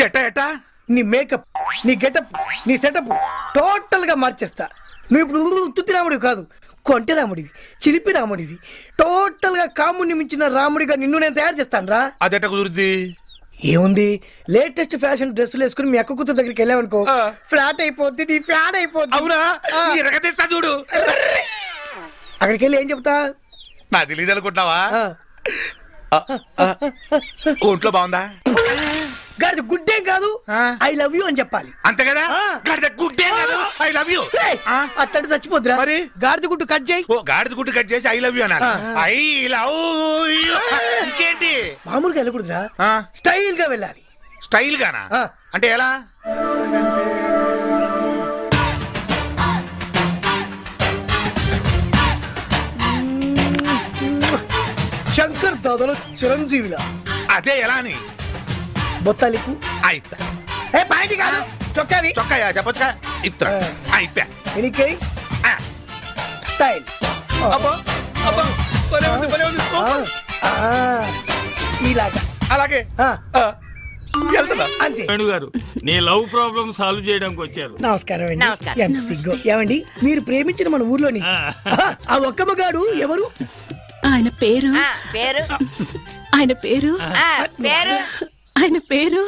[SPEAKER 10] ఎట్టా
[SPEAKER 7] నీ మేకప్, నీ గెటప్, నీ సెటప్ టోటల్ గా మార్చేస్తా. నువ్వు ఇప్పుడు తుత్తి రాముడివి కాదు, కొంటె రాముడివి, చిలిపి రాముడివి. టోటల్ గా కాముడిని మించిన రాముడిగా నిన్ను నేను తయారు చేస్తాను రా.
[SPEAKER 13] అదెట్ట కుదురుద్ది?
[SPEAKER 7] ఏముంది, లేటెస్ట్ ఫ్యాషన్ డ్రెస్సులు వేసుకుని మీ అక్క కూతురు దగ్గరికి వెళ్ళావనుకో, ఫ్లాట్ అయిపోద్ది, నీ ఫ్యాన్ అయిపోద్ది.
[SPEAKER 10] అవునా? ఎరగదీస్తా చూడు.
[SPEAKER 7] అక్కడికి వెళ్ళి ఏం చెప్తా?
[SPEAKER 10] నా తెలియదు అనుకుంటావా? ఒంట్లో బాగుందా?
[SPEAKER 7] గాడిద గుడ్డేం కాదు ఐ లవ్ యూ అని చెప్పాలి.
[SPEAKER 10] అంతే కదా
[SPEAKER 7] ఆ.
[SPEAKER 10] గాడిద గుడ్డే ఐ లవ్ యూ.
[SPEAKER 7] అట్టడి చచ్చిపోద్దురా
[SPEAKER 10] మరి?
[SPEAKER 7] గాడిద గుడ్డు కట్ చేయి.
[SPEAKER 10] ఓ గాడిద గుడ్డు కట్ చేసి ఐ లవ్ యూ అన్నారు. I love you. ఇంకేంటి
[SPEAKER 7] మామూలుగా వెళ్ళకూడదురా,
[SPEAKER 10] ఆ.
[SPEAKER 7] స్టైల్ గా వెళ్ళాలి.
[SPEAKER 10] స్టైల్ గానా?
[SPEAKER 7] ఆ.
[SPEAKER 10] అంటే ఎలా?
[SPEAKER 7] శంకర్ దాదాలో చిరంజీవిలా
[SPEAKER 10] అదే ఎలా అని
[SPEAKER 7] బొత్తాలికు.
[SPEAKER 10] అయితా
[SPEAKER 7] ఏ పాయింట్ కాదు, చొక్కావి.
[SPEAKER 10] చొక్కాయా చెప్పొచ్చుగా ఇప్తా
[SPEAKER 7] ఆ.
[SPEAKER 10] అయిపోయా.
[SPEAKER 7] ఎనికై స్టైల్.
[SPEAKER 10] అబ్బో అబ్బో భలే ఉంది, భలే ఉంది.
[SPEAKER 7] ఇలాగా
[SPEAKER 10] అలాగే
[SPEAKER 7] ఆ,
[SPEAKER 10] వెళ్తుందా?
[SPEAKER 7] అంతే.
[SPEAKER 11] వేణుగారు నీ లవ్ ప్రాబ్లం సాల్వ్ చేయడానికి వచ్చారు.
[SPEAKER 7] నమస్కారం అండి.
[SPEAKER 9] నమస్కారం.
[SPEAKER 7] ఎంత సిగ్గు. ఏమండి మీరు ప్రేమించిన మన ఊర్లోని
[SPEAKER 11] ఆ.
[SPEAKER 7] ఆ ఒక్క మగాడు ఎవరు?
[SPEAKER 1] ఆయన పేరు
[SPEAKER 9] పేరు
[SPEAKER 1] ఆయన పేరు
[SPEAKER 9] పేరు
[SPEAKER 1] ఆయన పేరు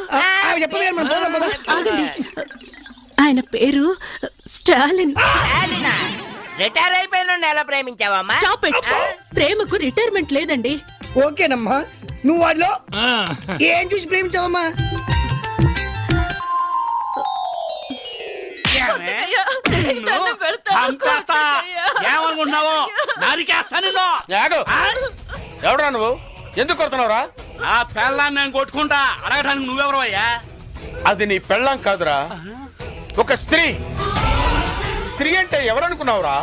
[SPEAKER 7] చెప్పదు కానీ మనం పోదాం పద.
[SPEAKER 1] ఆగండి. ఆయన పేరు స్టాలిన్.
[SPEAKER 9] రిటైర్ అయిపోయిన ఎలా ప్రేమించావమ్మా?
[SPEAKER 1] Stop it. ప్రేమకు రిటైర్మెంట్ లేదండి.
[SPEAKER 7] ఓకేనమ్మా, నువ్వు వాడిలో
[SPEAKER 11] ఆ.
[SPEAKER 7] ఏం చూసి ప్రేమించావమ్మా?
[SPEAKER 6] చంపేస్తా ఏమనుకుంటున్నావు? నరికేస్తా నిన్ను.
[SPEAKER 3] ఎవడరా నువ్వు? ఎందుకు కొడుతున్నావురా?
[SPEAKER 6] నా పెళ్ళాన్ని నేను కొట్టుకుంటా అడగటానికి నువ్వెవరు అయ్యా?
[SPEAKER 3] అది నీ పెళ్ళం కాదురా, ఒక స్త్రీ. స్త్రీ అంటే ఎవరనుకున్నావురా?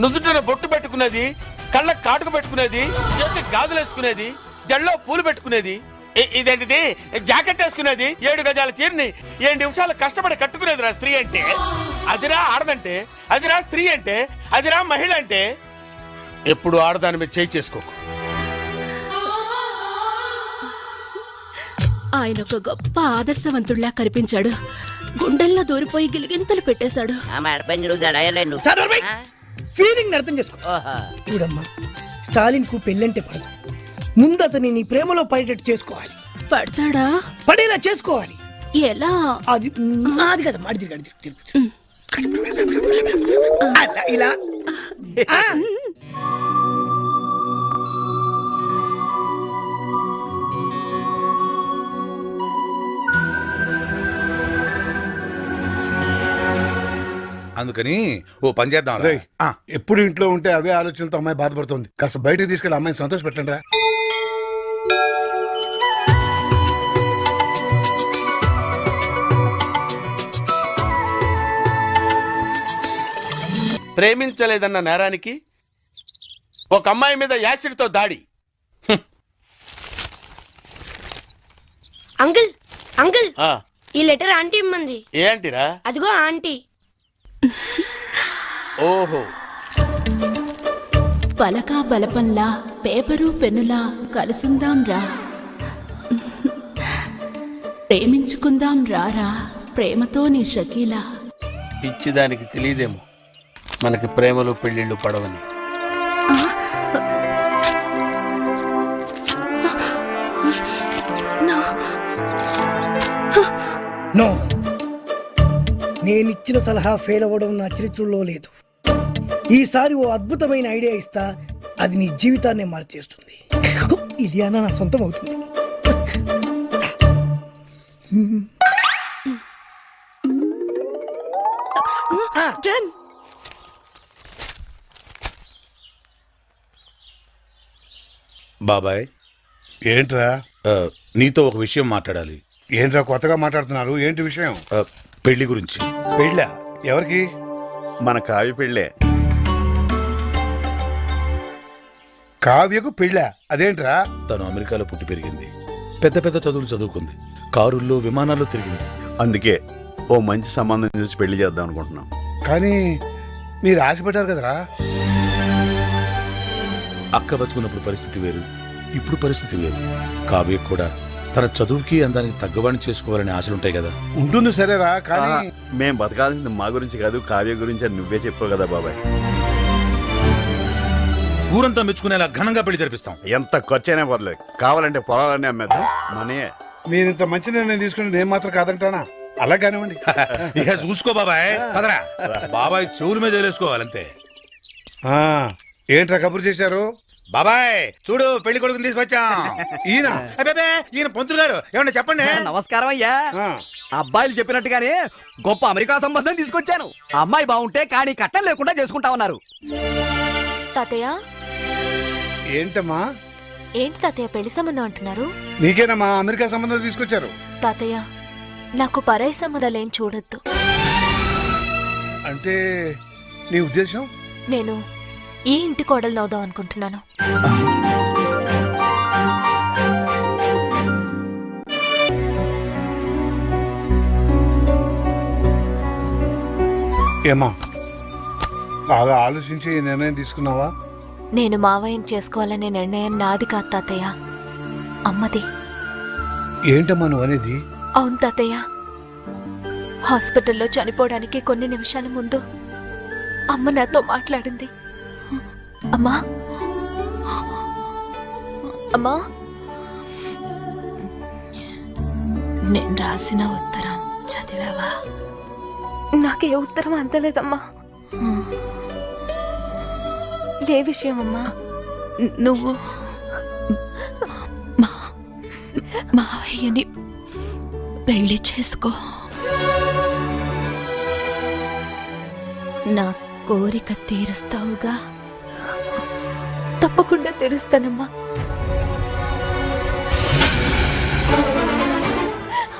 [SPEAKER 3] నుదుటిన బొట్టు పెట్టుకునేది, కళ్ళకు కాటుకు పెట్టుకునేది, చేతికి గాజులు వేసుకునేది, జల్లో పూలు పెట్టుకునేది, ఇదేంటిది జాకెట్ వేసుకునేది, 7 గజాల చీరని 7 నిమిషాలు కష్టపడి కట్టుకునేదిరా స్త్రీ అంటే. అదిరా ఆడదంటే, అదిరా స్త్రీ అంటే, అదిరా మహిళ అంటే. ఎప్పుడు ఆడదాని మీద చేయి చేసుకోకు.
[SPEAKER 1] ఆయన ఒక గొప్ప ఆదర్శవంతుడిలా కనిపించాడు. గుండెల్లో దూరిపోయి గిలిగింతలు పెట్టేశాడు.
[SPEAKER 7] ఫీలింగ్ అర్థం చేసుకో. చూడమ్మా, స్టాలిన్ కు పెళ్ళంటే పడదు. ముందు అతని నీ ప్రేమలో పడేటట్టు చేసుకోవాలి.
[SPEAKER 1] పడతాడా?
[SPEAKER 7] పడేలా చేసుకోవాలి.
[SPEAKER 1] ఎలా?
[SPEAKER 7] అది అది కదా మాడి తిరిగి అలా ఇలా. ఆ.
[SPEAKER 10] అందుకని ఓ పని చేద్దాం
[SPEAKER 4] రేయ్, ఎప్పుడు ఇంట్లో ఉంటే అవే ఆలోచనలతో అమ్మాయి బాధపడుతుంది. కాస్త బయటకు తీసుకెళ్ళి అమ్మాయిని సంతోష పెట్టండి రా.
[SPEAKER 3] ప్రేమించలేదన్న నేరానికి ఒక అమ్మాయి మీద యాసిడ్తో దాడి.
[SPEAKER 14] అంకుల్ అంకుల్
[SPEAKER 3] ఆ,
[SPEAKER 14] ఈ లెటర్ ఆంటీ ఇమ్మంది.
[SPEAKER 3] ఏంటిరా?
[SPEAKER 14] అదిగో ఆంటీ.
[SPEAKER 3] ఓహో,
[SPEAKER 1] పలకా బలపంలా పేపరు పెన్నులా కలుసుందాం రా, ప్రేమించుకుందాం రారా, ప్రేమతో నీ షకీలా.
[SPEAKER 3] పిచ్చిదానికి తెలియదేమో మనకి ప్రేమలు పెళ్ళిళ్ళు పడవని.
[SPEAKER 7] నో, నేనిచ్చిన సలహా ఫెయిల్ అవ్వడం నా చరిత్రలో లేదు. ఈసారి ఓ అద్భుతమైన ఐడియా ఇస్తా, అది నీ జీవితాన్ని మార్చేస్తుంది. ఇలియానా నా సొంతం అవుతుంది.
[SPEAKER 1] Done.
[SPEAKER 10] బాబాయ్,
[SPEAKER 4] ఏంట్రా?
[SPEAKER 10] నీతో ఒక విషయం మాట్లాడాలి.
[SPEAKER 4] ఏంట్రా కొత్తగా మాట్లాడుతున్నారు? ఏంటి విషయం?
[SPEAKER 10] పెళ్లి గురించి.
[SPEAKER 4] పెళ్ళా? ఎవరికి?
[SPEAKER 13] మన కావ్య పెళ్ళే.
[SPEAKER 4] కావ్యకు పెళ్ళా? అదేంట్రా?
[SPEAKER 10] తను అమెరికాలో పుట్టి పెరిగింది, పెద్ద పెద్ద చదువులు చదువుకుంది, కారుల్లో విమానాల్లో తిరిగింది.
[SPEAKER 13] అందుకే ఓ మంచి సంబంధం చూసి పెళ్లి చేద్దాం అనుకుంటున్నాం.
[SPEAKER 4] కానీ మీరు ఆశపడ్డారు కదరా.
[SPEAKER 10] అక్క బతుకున్నప్పుడు పరిస్థితి వేరు, ఇప్పుడు పరిస్థితి వేరు. కావ్య కూడా తన చదువుకి అందానికి తగ్గవాణ్ణి చేసుకోవాలని ఆశలుంటాయి కదా.
[SPEAKER 4] ఉంటుంది సరేరా, కానీ
[SPEAKER 13] మేం బతకాల్సింది మా గురించి కాదు, కావ్య గురించి అని నువ్వే చెప్పావు కదా బాబాయ్.
[SPEAKER 10] ఊరంతా మెచ్చుకునేలా ఘనంగా పెళ్లి జరిపిస్తాం.
[SPEAKER 13] ఎంత ఖర్చైనా పర్లేదు, కావాలంటే పొలాలన్నీ అమ్మేద్దాం. మనే
[SPEAKER 4] మీరు ఇంత మంచి నిర్ణయం తీసుకుని నేను మాత్రం కాదంటానా? అలా కానివ్వండి.
[SPEAKER 10] ఇక చూసుకో బాబాయ్, పదరా. బాబాయ్ చెవుల మీద వేసుకోవాలంతే.
[SPEAKER 4] ఏంట్రా కబురు చేశారు?
[SPEAKER 10] బాబాయ్ చూడు పెళ్లి కొడుకుని తీసుకొచ్చాం.
[SPEAKER 4] ఈయన
[SPEAKER 10] అబ్బే ఈయన పంతులు గారు ఏమన్నా చెప్పండి.
[SPEAKER 6] నమస్కారం అయ్యా. అబ్బాయిలు చెప్పినట్టుగానే గొప్ప అమెరికా సంబంధం తీసుకొచ్చాను. అమ్మాయి బాగుంటే కానీ కట్టం లేకుండా చేసుకుంటా ఉన్నారు.
[SPEAKER 8] తాతయ్య
[SPEAKER 4] ఏంటమ్మా?
[SPEAKER 8] ఏంటి తాతయ్య పెళ్లి సంబంధం అంటున్నారు?
[SPEAKER 4] నీకేనమ్మా అమెరికా సంబంధం తీసుకొచ్చారు.
[SPEAKER 8] తాతయ్య నాకు పరాయి సంబంధాలేం చూడొద్దు.
[SPEAKER 4] అంటే నీ ఉద్దేశం?
[SPEAKER 8] నేను ఈ ఇంటి కోడలు అవుదాం అనుకుంటున్నాను.
[SPEAKER 4] ఏమా బాగా ఆలోచించి ఈ నిర్ణయం తీసుకున్నావా?
[SPEAKER 8] నేను మావయ్యని చేసుకోవాలనే నిర్ణయం నాది కాదు తాతయ్య, అమ్మది.
[SPEAKER 4] ఏంటమ్మా నువ్వు అనేది?
[SPEAKER 8] అవును తాతయ్య, హాస్పిటల్లో చనిపోవడానికి కొన్ని నిమిషాల ముందు అమ్మ నాతో మాట్లాడింది. అమ్మా అమ్మా, నేను రాసిన ఉత్తరం చదివావా? నాకే ఉత్తరం అందలేదమ్మా. ఏ విషయం అమ్మా? నువ్వు మావయ్యని పెళ్లి చేసుకో. నా కోరిక తీరుస్తావుగా? తప్పకుండా తీరుస్తానమ్మా.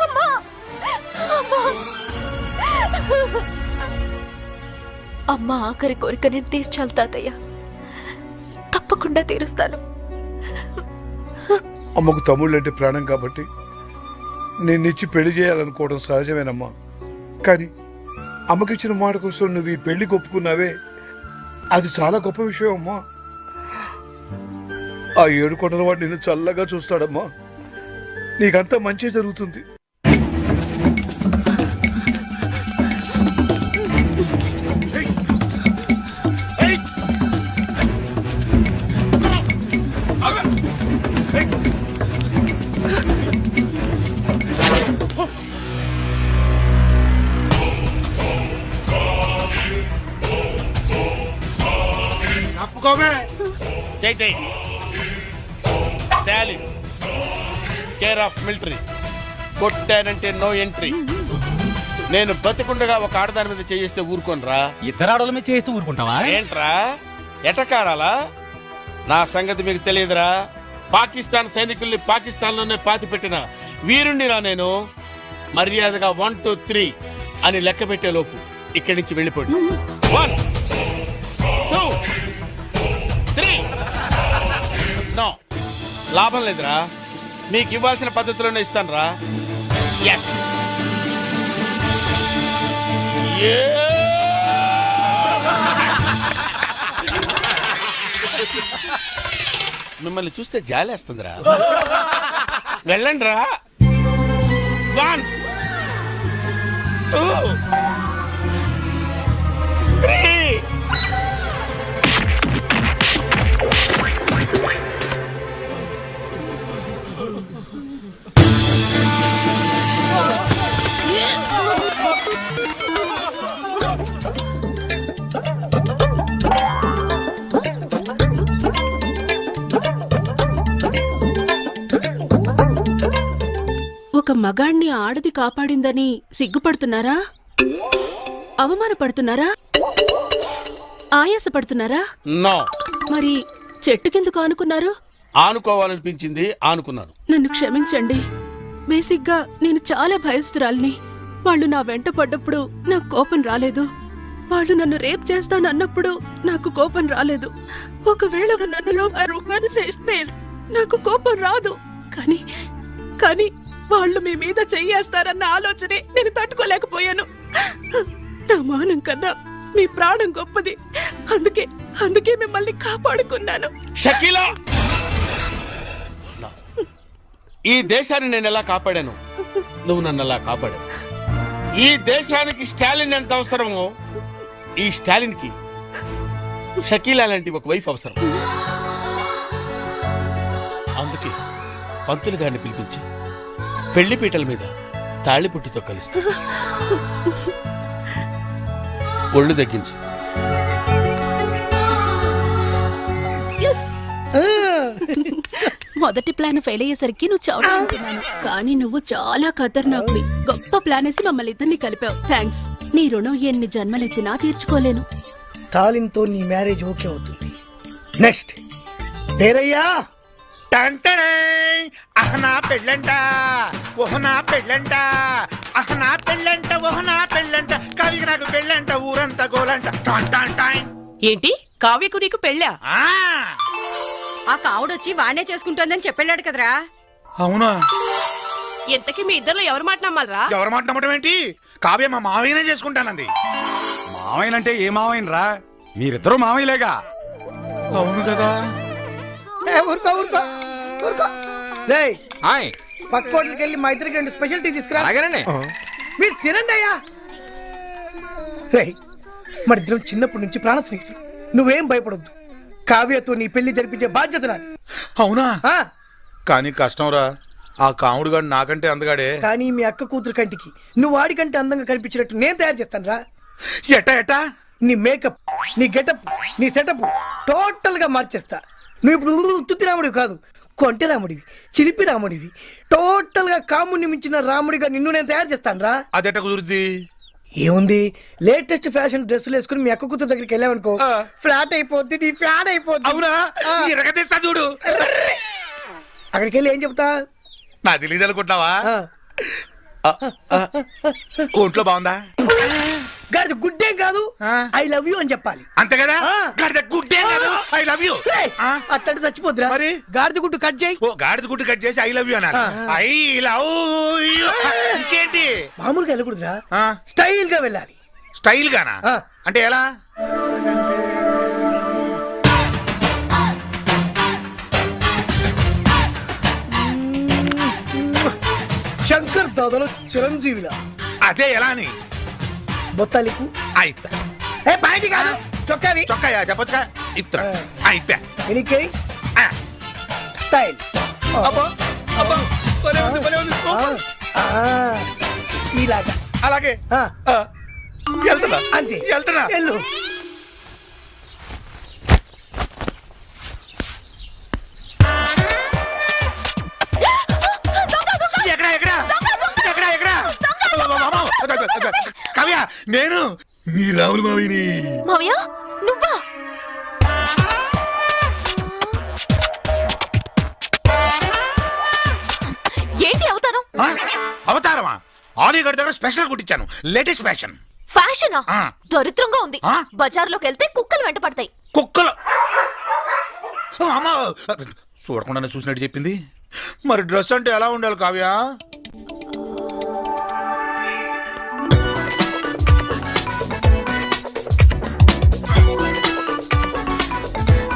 [SPEAKER 8] అమ్మా! అమ్మా! అమ్మ ఆఖరి కోరిక నేను తీర్చాలి తాతయ్య, తప్పకుండా తీరుస్తాను.
[SPEAKER 4] అమ్మకు తమ్ముళ్ళు అంటే ప్రాణం కాబట్టి నిన్నిచ్చి పెళ్లి చేయాలనుకోవడం సహజమేనమ్మా. కానీ అమ్మకిచ్చిన మాట కోసం నువ్వు ఈ పెళ్లి ఒప్పుకున్నావే, అది చాలా గొప్ప విషయం అమ్మా. ఆ 7 కొండల వాడు నిన్ను చల్లగా చూస్తాడమ్మా. నీకంతా మంచి జరుగుతుంది.
[SPEAKER 3] Chaitanya Stalin care of military, కొట్టానంటే నో ఎంట్రీ. నేను బతికుండగా ఒక ఆడదాని మీద చేయిస్తే ఊరుకోనరా?
[SPEAKER 6] ఇద్దరు ఆడోళ్ళ మీద చేస్తూ ఊరుకుంటావా?
[SPEAKER 3] ఏంట్రా ఎటకారాలా? నా సంగతి మీకు తెలియదురా. పాకిస్తాన్ సైనికుల్ని పాకిస్తాన్లోనే పాతి పెట్టిన వీరుణ్ణిరా నేను. మర్యాదగా 1 2 3 అని లెక్క పెట్టే లోపు ఇక్కడి నుంచి వెళ్ళిపోండి. 1 2 3. నో, లాభం లేదురా. మీకు ఇవ్వాల్సిన పద్ధతిలోనే ఇస్తాను రా. ఎస్. మిమ్మల్ని చూస్తే జాలేస్తుందిరా. వెళ్ళండి రా. 1 2 3.
[SPEAKER 1] ఒక మగాణ్ణి ఆడది కాపాడిందని సిగ్గుపడుతున్నారా? అవమానపడుతున్నారా? ఆయాసపడుతున్నారా?
[SPEAKER 3] నో.
[SPEAKER 1] మరి చెట్టుకెందుకు ఆనుకున్నారు?
[SPEAKER 3] ఆనుకోవాలనిపించింది, ఆనుకున్నాను.
[SPEAKER 1] నన్ను క్షమించండి. బేసిక్గా నేను చాలా భయస్తురాల్ని. వాళ్ళు నా వెంట పడ్డప్పుడు నాకు కోపం రాలేదు. వాళ్ళు నన్ను రేప్ చేస్తానన్నప్పుడు నాకు కోపం రాలేదు. ఒకవేళ నన్నులో నాకు కోపం రాదు. కానీ వాళ్ళు మీ మీద చెయ్యేస్తారన్న ఆలోచనే నేను తట్టుకోలేకపోయాను. నా మానం కన్నా మీ ప్రాణం గొప్పది. అందుకే మిమ్మల్ని కాపాడుకున్నాను.
[SPEAKER 3] షకీలా, ఈ దేశాన్ని నేను ఎలా కాపాడాను, నువ్వు నన్ను ఎలా కాపాడావు. ఈ దేశానికి స్టాలిన్ ఎంత అవసరమో, ఈ స్టాలిన్ కి షకీలా లాంటి ఒక వైఫ్ అవసరం. అందుకే పంతులు గారిని పిలిపించి పెళ్లి పీటల మీద తాళిపుట్టుతో కలుస్తా. ఒళ్ళు తగ్గించు.
[SPEAKER 1] మొదటి ప్లాన్ ఫెయిల్ అయ్యేసరికి నువ్వు చావుతున్నాను కానీ నువ్వు చాలా ఖతర్నాక్వి. గొప్ప ప్లాన్ వేసి మమ్మల్ని ఇద్దరిని కలిపావు. థ్యాంక్స్. నీ రుణం ఎన్ని జన్మలెత్తినా తీర్చుకోలేను.
[SPEAKER 7] తాలింతో నీ మ్యారేజ్ ఓకే అవుతుంది. నెక్స్ట్ పేరయ్యా.
[SPEAKER 10] అహనా పెళ్ళంట ఓహనా పెళ్ళంట అహనా పెళ్ళంట ఓహనా పెళ్ళంట కవికి నాకు పెళ్ళంట ఊరంతా గోలంట టాన్ టాన్ టాన్.
[SPEAKER 12] ఏంటి కావ్యకు నీకు పెళ్ళా?
[SPEAKER 10] ఆ,
[SPEAKER 12] ఆ కావుడొచ్చి వాణ్ణే చేసుకుంటోందని చెప్పాడు కదరా.
[SPEAKER 10] అవునా?
[SPEAKER 12] ఎంతకీ మీ ఇద్దరిలో ఎవరు మాట నమ్మాలరా?
[SPEAKER 10] ఎవరు మాట నమ్మటం ఏంటి? కావ్య మా మావయ్యనే చేసుకుంటానంది. మావయ్యనంటే ఏ మావయ్యనరా? మీరిద్దరూ మావయ్యలేగా. అవును కదా.
[SPEAKER 7] ఊరుకో ఊరుకో ఊరుకో. రేయ్ పక్క హోటల్కి వెళ్ళి మా ఇద్దరికి 2 స్పెషల్ టీ తీసుకురా. మీరు తినండి అయ్యా. రేయ్ మరి ఇద్దరం చిన్నప్పటి నుంచి ప్రాణ స్నేహితులు. నువ్వేం భయపడొద్దు. కావ్యతో నీ పెళ్లి జరిపించే బాధ్యత నాది.
[SPEAKER 10] అవునా?
[SPEAKER 7] ఆ,
[SPEAKER 10] కానీ కష్టంరా. ఆ కాముడు గాడు నాకంటే అందగాడే.
[SPEAKER 7] కానీ మీ అక్క కూతురు కంటికి నువ్వు వాడికంటే అందంగా కనిపించినట్టు నేను తయారు చేస్తాను రా.
[SPEAKER 10] ఎట్టా ఎట్టా?
[SPEAKER 7] నీ మేకప్, నీ గెటప్, నీ సెటప్ టోటల్ గా మార్చేస్తా. నువ్వు ఇప్పుడు ఉత్తుత్తి రాముడివి కాదు, కొంటె రాముడివి, చిలిపి రాముడివి. టోటల్ గా కాముడిని మించిన రాముడిగా నిన్ను నేను తయారు చేస్తాను రా.
[SPEAKER 10] అదెట్ట కుదురుద్ది?
[SPEAKER 7] ఏముంది, లేటెస్ట్ ఫ్యాషన్ డ్రెస్సులు వేసుకుని మీ అక్క కూతురు దగ్గరికి వెళ్ళావనుకో, ఫ్లాట్ అయిపోద్ది, నీ ఫ్యాన్ అయిపోద్ది.
[SPEAKER 10] అవునా? ఎరగదీస్తా చూడు.
[SPEAKER 7] అక్కడికి వెళ్ళి ఏం చెప్తా?
[SPEAKER 10] నా తెలియదు అనుకుంటున్నావా? ఒంట్లో బాగుందా?
[SPEAKER 7] గాడిద గుడ్డేం కాదు, ఐ లవ్ యూ అని చెప్పాలి.
[SPEAKER 10] అంతే కదా? గాడిద గుడ్డే కాదు, ఐ లవ్ యూ.
[SPEAKER 7] అట్టంటే చచ్చిపోద్దురా.
[SPEAKER 10] మరి
[SPEAKER 7] గాడిద గుడ్డు కట్ చేయి.
[SPEAKER 10] ఓ గాడిద గుడ్డు కట్ చేసి ఐ లవ్ యూ అన్నారు. I love you. ఇంకేంటి?
[SPEAKER 7] మామూలుగా వెళ్ళకూడదురా, స్టైల్ గా వెళ్ళాలి.
[SPEAKER 10] స్టైల్ గానా? అంటే ఎలా?
[SPEAKER 7] శంకర్ దాదాలో చిరంజీవిలా.
[SPEAKER 10] అదే ఎలా అని?
[SPEAKER 7] బొత్తాలికు
[SPEAKER 10] అయితా.
[SPEAKER 7] ఏ బయటి కాదు, చొక్కావి.
[SPEAKER 10] చొక్కాయా చెప్పొచ్చుగా. ఇప్తా అయిపోయా.
[SPEAKER 7] ఎనికై స్టైల్.
[SPEAKER 10] అబ్బో అబ్బో, భలే ఉంది, భలే ఉంది.
[SPEAKER 7] ఇలాగా.
[SPEAKER 10] అలాగే వెళ్తున్నా.
[SPEAKER 7] అంతే,
[SPEAKER 10] వెళ్తున్నా.
[SPEAKER 7] వెళ్ళు.
[SPEAKER 10] ఎక్కడా ఎక్కడా ఎక్కడా ఎక్కడా? కవ్య, నేను నీ రాములు మావిని.
[SPEAKER 8] మావయ్య నువ్వా? ఏంటి అవతారం?
[SPEAKER 10] అవతారమా? ఆలీగఢ్ దగ్గర స్పెషల్ కుట్టించాను, లేటెస్ట్ ఫ్యాషన్.
[SPEAKER 8] ఫ్యాషనా?
[SPEAKER 10] ఆ.
[SPEAKER 8] దరిద్రంగా ఉంది.
[SPEAKER 10] ఆ?
[SPEAKER 8] బజార్లోకి వెళ్తే కుక్కలు వెంట పడతాయి.
[SPEAKER 10] కుక్కలు? అమ్మ, చూడకుండానే చూసినట్టు చెప్పింది. మరి డ్రెస్ అంటే ఎలా ఉండాలి కావ్య?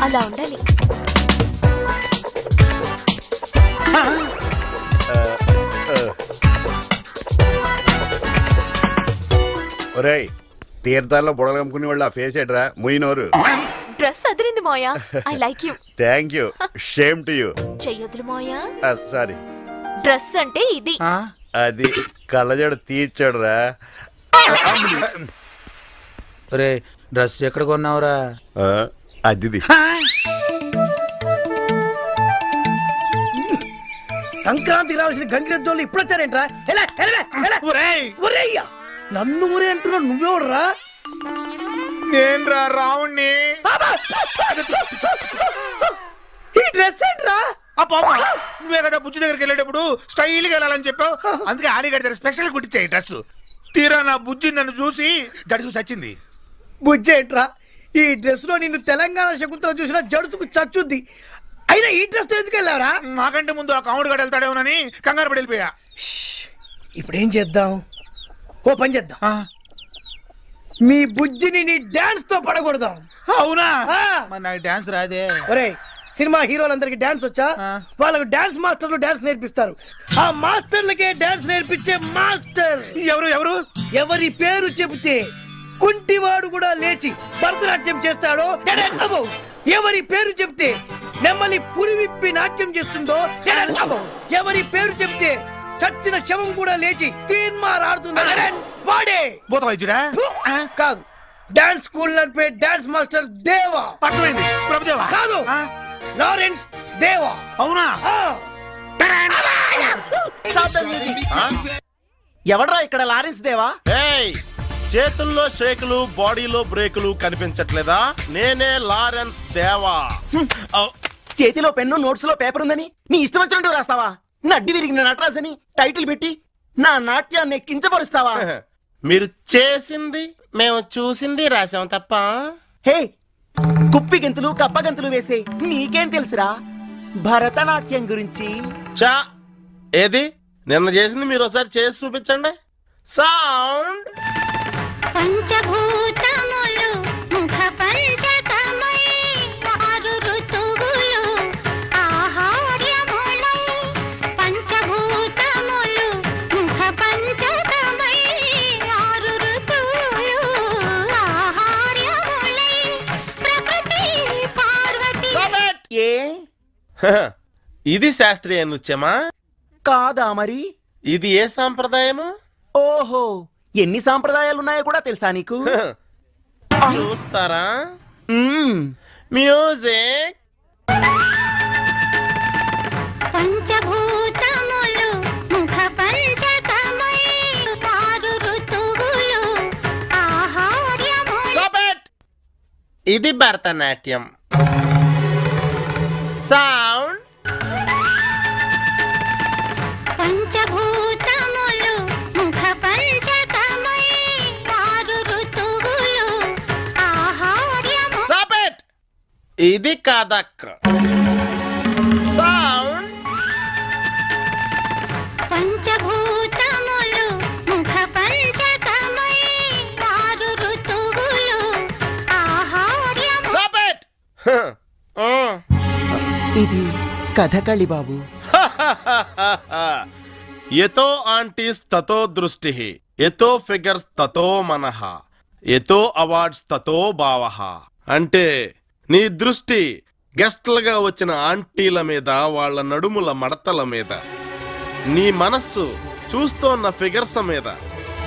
[SPEAKER 8] అలా ఉండాలి.
[SPEAKER 13] ఒరేయ్, తీర్థాల్లో బుడగలు అమ్ముకునే వాళ్ళు ఆ ఫేస్ ఏట్రా ముయినోరు.
[SPEAKER 8] డ్రెస్ అదిరింది మోయా. I like you.
[SPEAKER 13] Thank you. Shame to you.
[SPEAKER 8] చెయ్యొద్దులు మోయా.
[SPEAKER 13] సారీ.
[SPEAKER 8] డ్రెస్ అంటే ఇది.
[SPEAKER 13] అది కళ్ళజోడు తీర్చాడురా.
[SPEAKER 10] ఒరే, డ్రెస్ ఎక్కడ కొన్నావురా?
[SPEAKER 13] అది
[SPEAKER 7] సంక్రాంతికి రావాల్సిన గంగిరెద్దోళ్ళు ఇప్పుడు వచ్చారేంట్రా? నన్ను ఊరే అంటున్నా, నువ్వెవడరా?
[SPEAKER 10] నేను రా రావుణ్ణి.
[SPEAKER 7] ఈ డ్రెస్ ఏంట్రా?
[SPEAKER 10] నువ్వే కదా బుజ్జి దగ్గరికి వెళ్ళేటప్పుడు స్టైల్గా వెళ్ళాలని చెప్పావు. అందుకే ఆలీగఢ్ దగ్గర స్పెషల్ కుట్టించాయి డ్రెస్. తీరా నా బుజ్జి నన్ను చూసి జడుసు చచ్చింది.
[SPEAKER 7] బుజ్జి ఏంట్రా? ఈ డ్రెస్ లో నిన్ను తెలంగాణ శకుంతో చూసిన జడుసుకు చచ్చుద్ది. అయినా ఈ డ్రెస్ ఎందుకు వెళ్ళావరా?
[SPEAKER 10] నాకంటే ముందు ఆ కాముడు గడు వెళ్తాడేమోనని కంగారు పడి వెళ్ళిపోయా.
[SPEAKER 7] ఇప్పుడు ఏం చేద్దాం? ఓ పని చేద్దాం, మీ బుజ్జిని నీ డాన్స్ తో పడగొడదాం.
[SPEAKER 10] అవునా? మరి నాకు డాన్స్ రాదే.
[SPEAKER 7] ఒరేయ్, సినిమా హీరోలందరికి డాన్స్ వచ్చా? వాళ్ళకు డాన్స్ మాస్టర్లు డాన్స్ నేర్పిస్తారు. ఆ మాస్టర్లకే డాన్స్ నేర్పించే మాస్టర్
[SPEAKER 10] ఎవరు? ఎవరు?
[SPEAKER 7] ఎవరి పేరు చెబితే కుంటివాడు కూడా లేచి భరతనాట్యం చేస్తాడో ఎవరి పేరు చెప్తే నెమ్మలి పురి విప్పి నాట్యం చేస్తుందో ఎవరి పేరు చెప్తే చచ్చిన శవం కూడా లేచి తీన్మారాడుతుందో వాడే
[SPEAKER 10] భూత వైద్యుడా?
[SPEAKER 7] కాదు, డాన్స్ స్కూల్ నడిపే డాన్స్ మాస్టర్ దేవా.
[SPEAKER 10] అర్థమైంది, ప్రభుదేవా
[SPEAKER 7] కాదు, లారెన్స్ దేవా.
[SPEAKER 10] అవునా?
[SPEAKER 6] ఎవడ్రా ఇక్కడ లారెన్స్ దేవా?
[SPEAKER 10] ఏయ్, చేతుల్లో షేకులు బాడీలో బ్రేకులు కనిపించట్లేదా? నేనే లారెన్స్ దేవా.
[SPEAKER 6] చేతిలో పెన్ను నోట్స్ లో పేపర్ ఉందని నీ ఇష్టం వచ్చినట్టు రాస్తావా? నడ్డి విరిగిన నటరాజ్ అని టైటిల్ పెట్టి నా నాట్యాన్ని కించపరుస్తావా?
[SPEAKER 10] మీరు చేసింది మేము చూసింది రాసాం తప్ప.
[SPEAKER 6] హే, కుప్పి గెంతులు కప్ప గెంతులు వేసే నీకేం తెలుసురా భరతనాట్యం గురించి?
[SPEAKER 10] చా, ఏది నిన్న చేసింది మీరు ఒకసారి చేసి చూపించండి. సౌండ్.
[SPEAKER 14] పంచభూతములు ముఖ పంచకమై ఆరు ఋతువులు ఆహార్యములై. పంచభూతములు ముఖ పంచకమై ఆరు ఋతువులు ఆహార్యములై. ప్రకృతి పార్వతి.
[SPEAKER 6] ఏ
[SPEAKER 10] ఇది శాస్త్రీయ నృత్యమా?
[SPEAKER 6] కాదా మరి?
[SPEAKER 10] ఇది ఏ సాంప్రదాయము?
[SPEAKER 6] ఓహో, ఎన్ని సాంప్రదాయాలు ఉన్నాయో కూడా తెలుసా నీకు?
[SPEAKER 10] చూస్తారా?
[SPEAKER 6] మ్మ్.
[SPEAKER 10] మ్యూజిక్.
[SPEAKER 14] పంచభూతములు ముఖ పంచకమై ఆరు ఋతువులు ఆహార్యములై.
[SPEAKER 10] Stop it! ఇది భరతనాట్యం. సౌండ్.
[SPEAKER 14] పంచభూతములు ముఖ పంచకమై ఆరు ఋతువులు ఆహార్యము.
[SPEAKER 10] Stop it! ఇది కథక్. సౌండ్.
[SPEAKER 14] పంచభూతములు ముఖ పంచకమై ఆరు ఋతువులు ఆహార్యము.
[SPEAKER 10] Stop it!
[SPEAKER 6] ఇది కథకళి బాబు.
[SPEAKER 10] ఎతో ఆంటీస్ తతో దృష్టి, ఎతో ఫిగర్స్ తతో మనః, ఎతో అవార్డ్స్ తతో భావః. అంటే నీ దృష్టి గెస్ట్లుగా వచ్చిన ఆంటీల మీద, వాళ్ళ నడుముల మడతల మీద, నీ మనస్సు చూస్తోన్న ఫిగర్స్ మీద,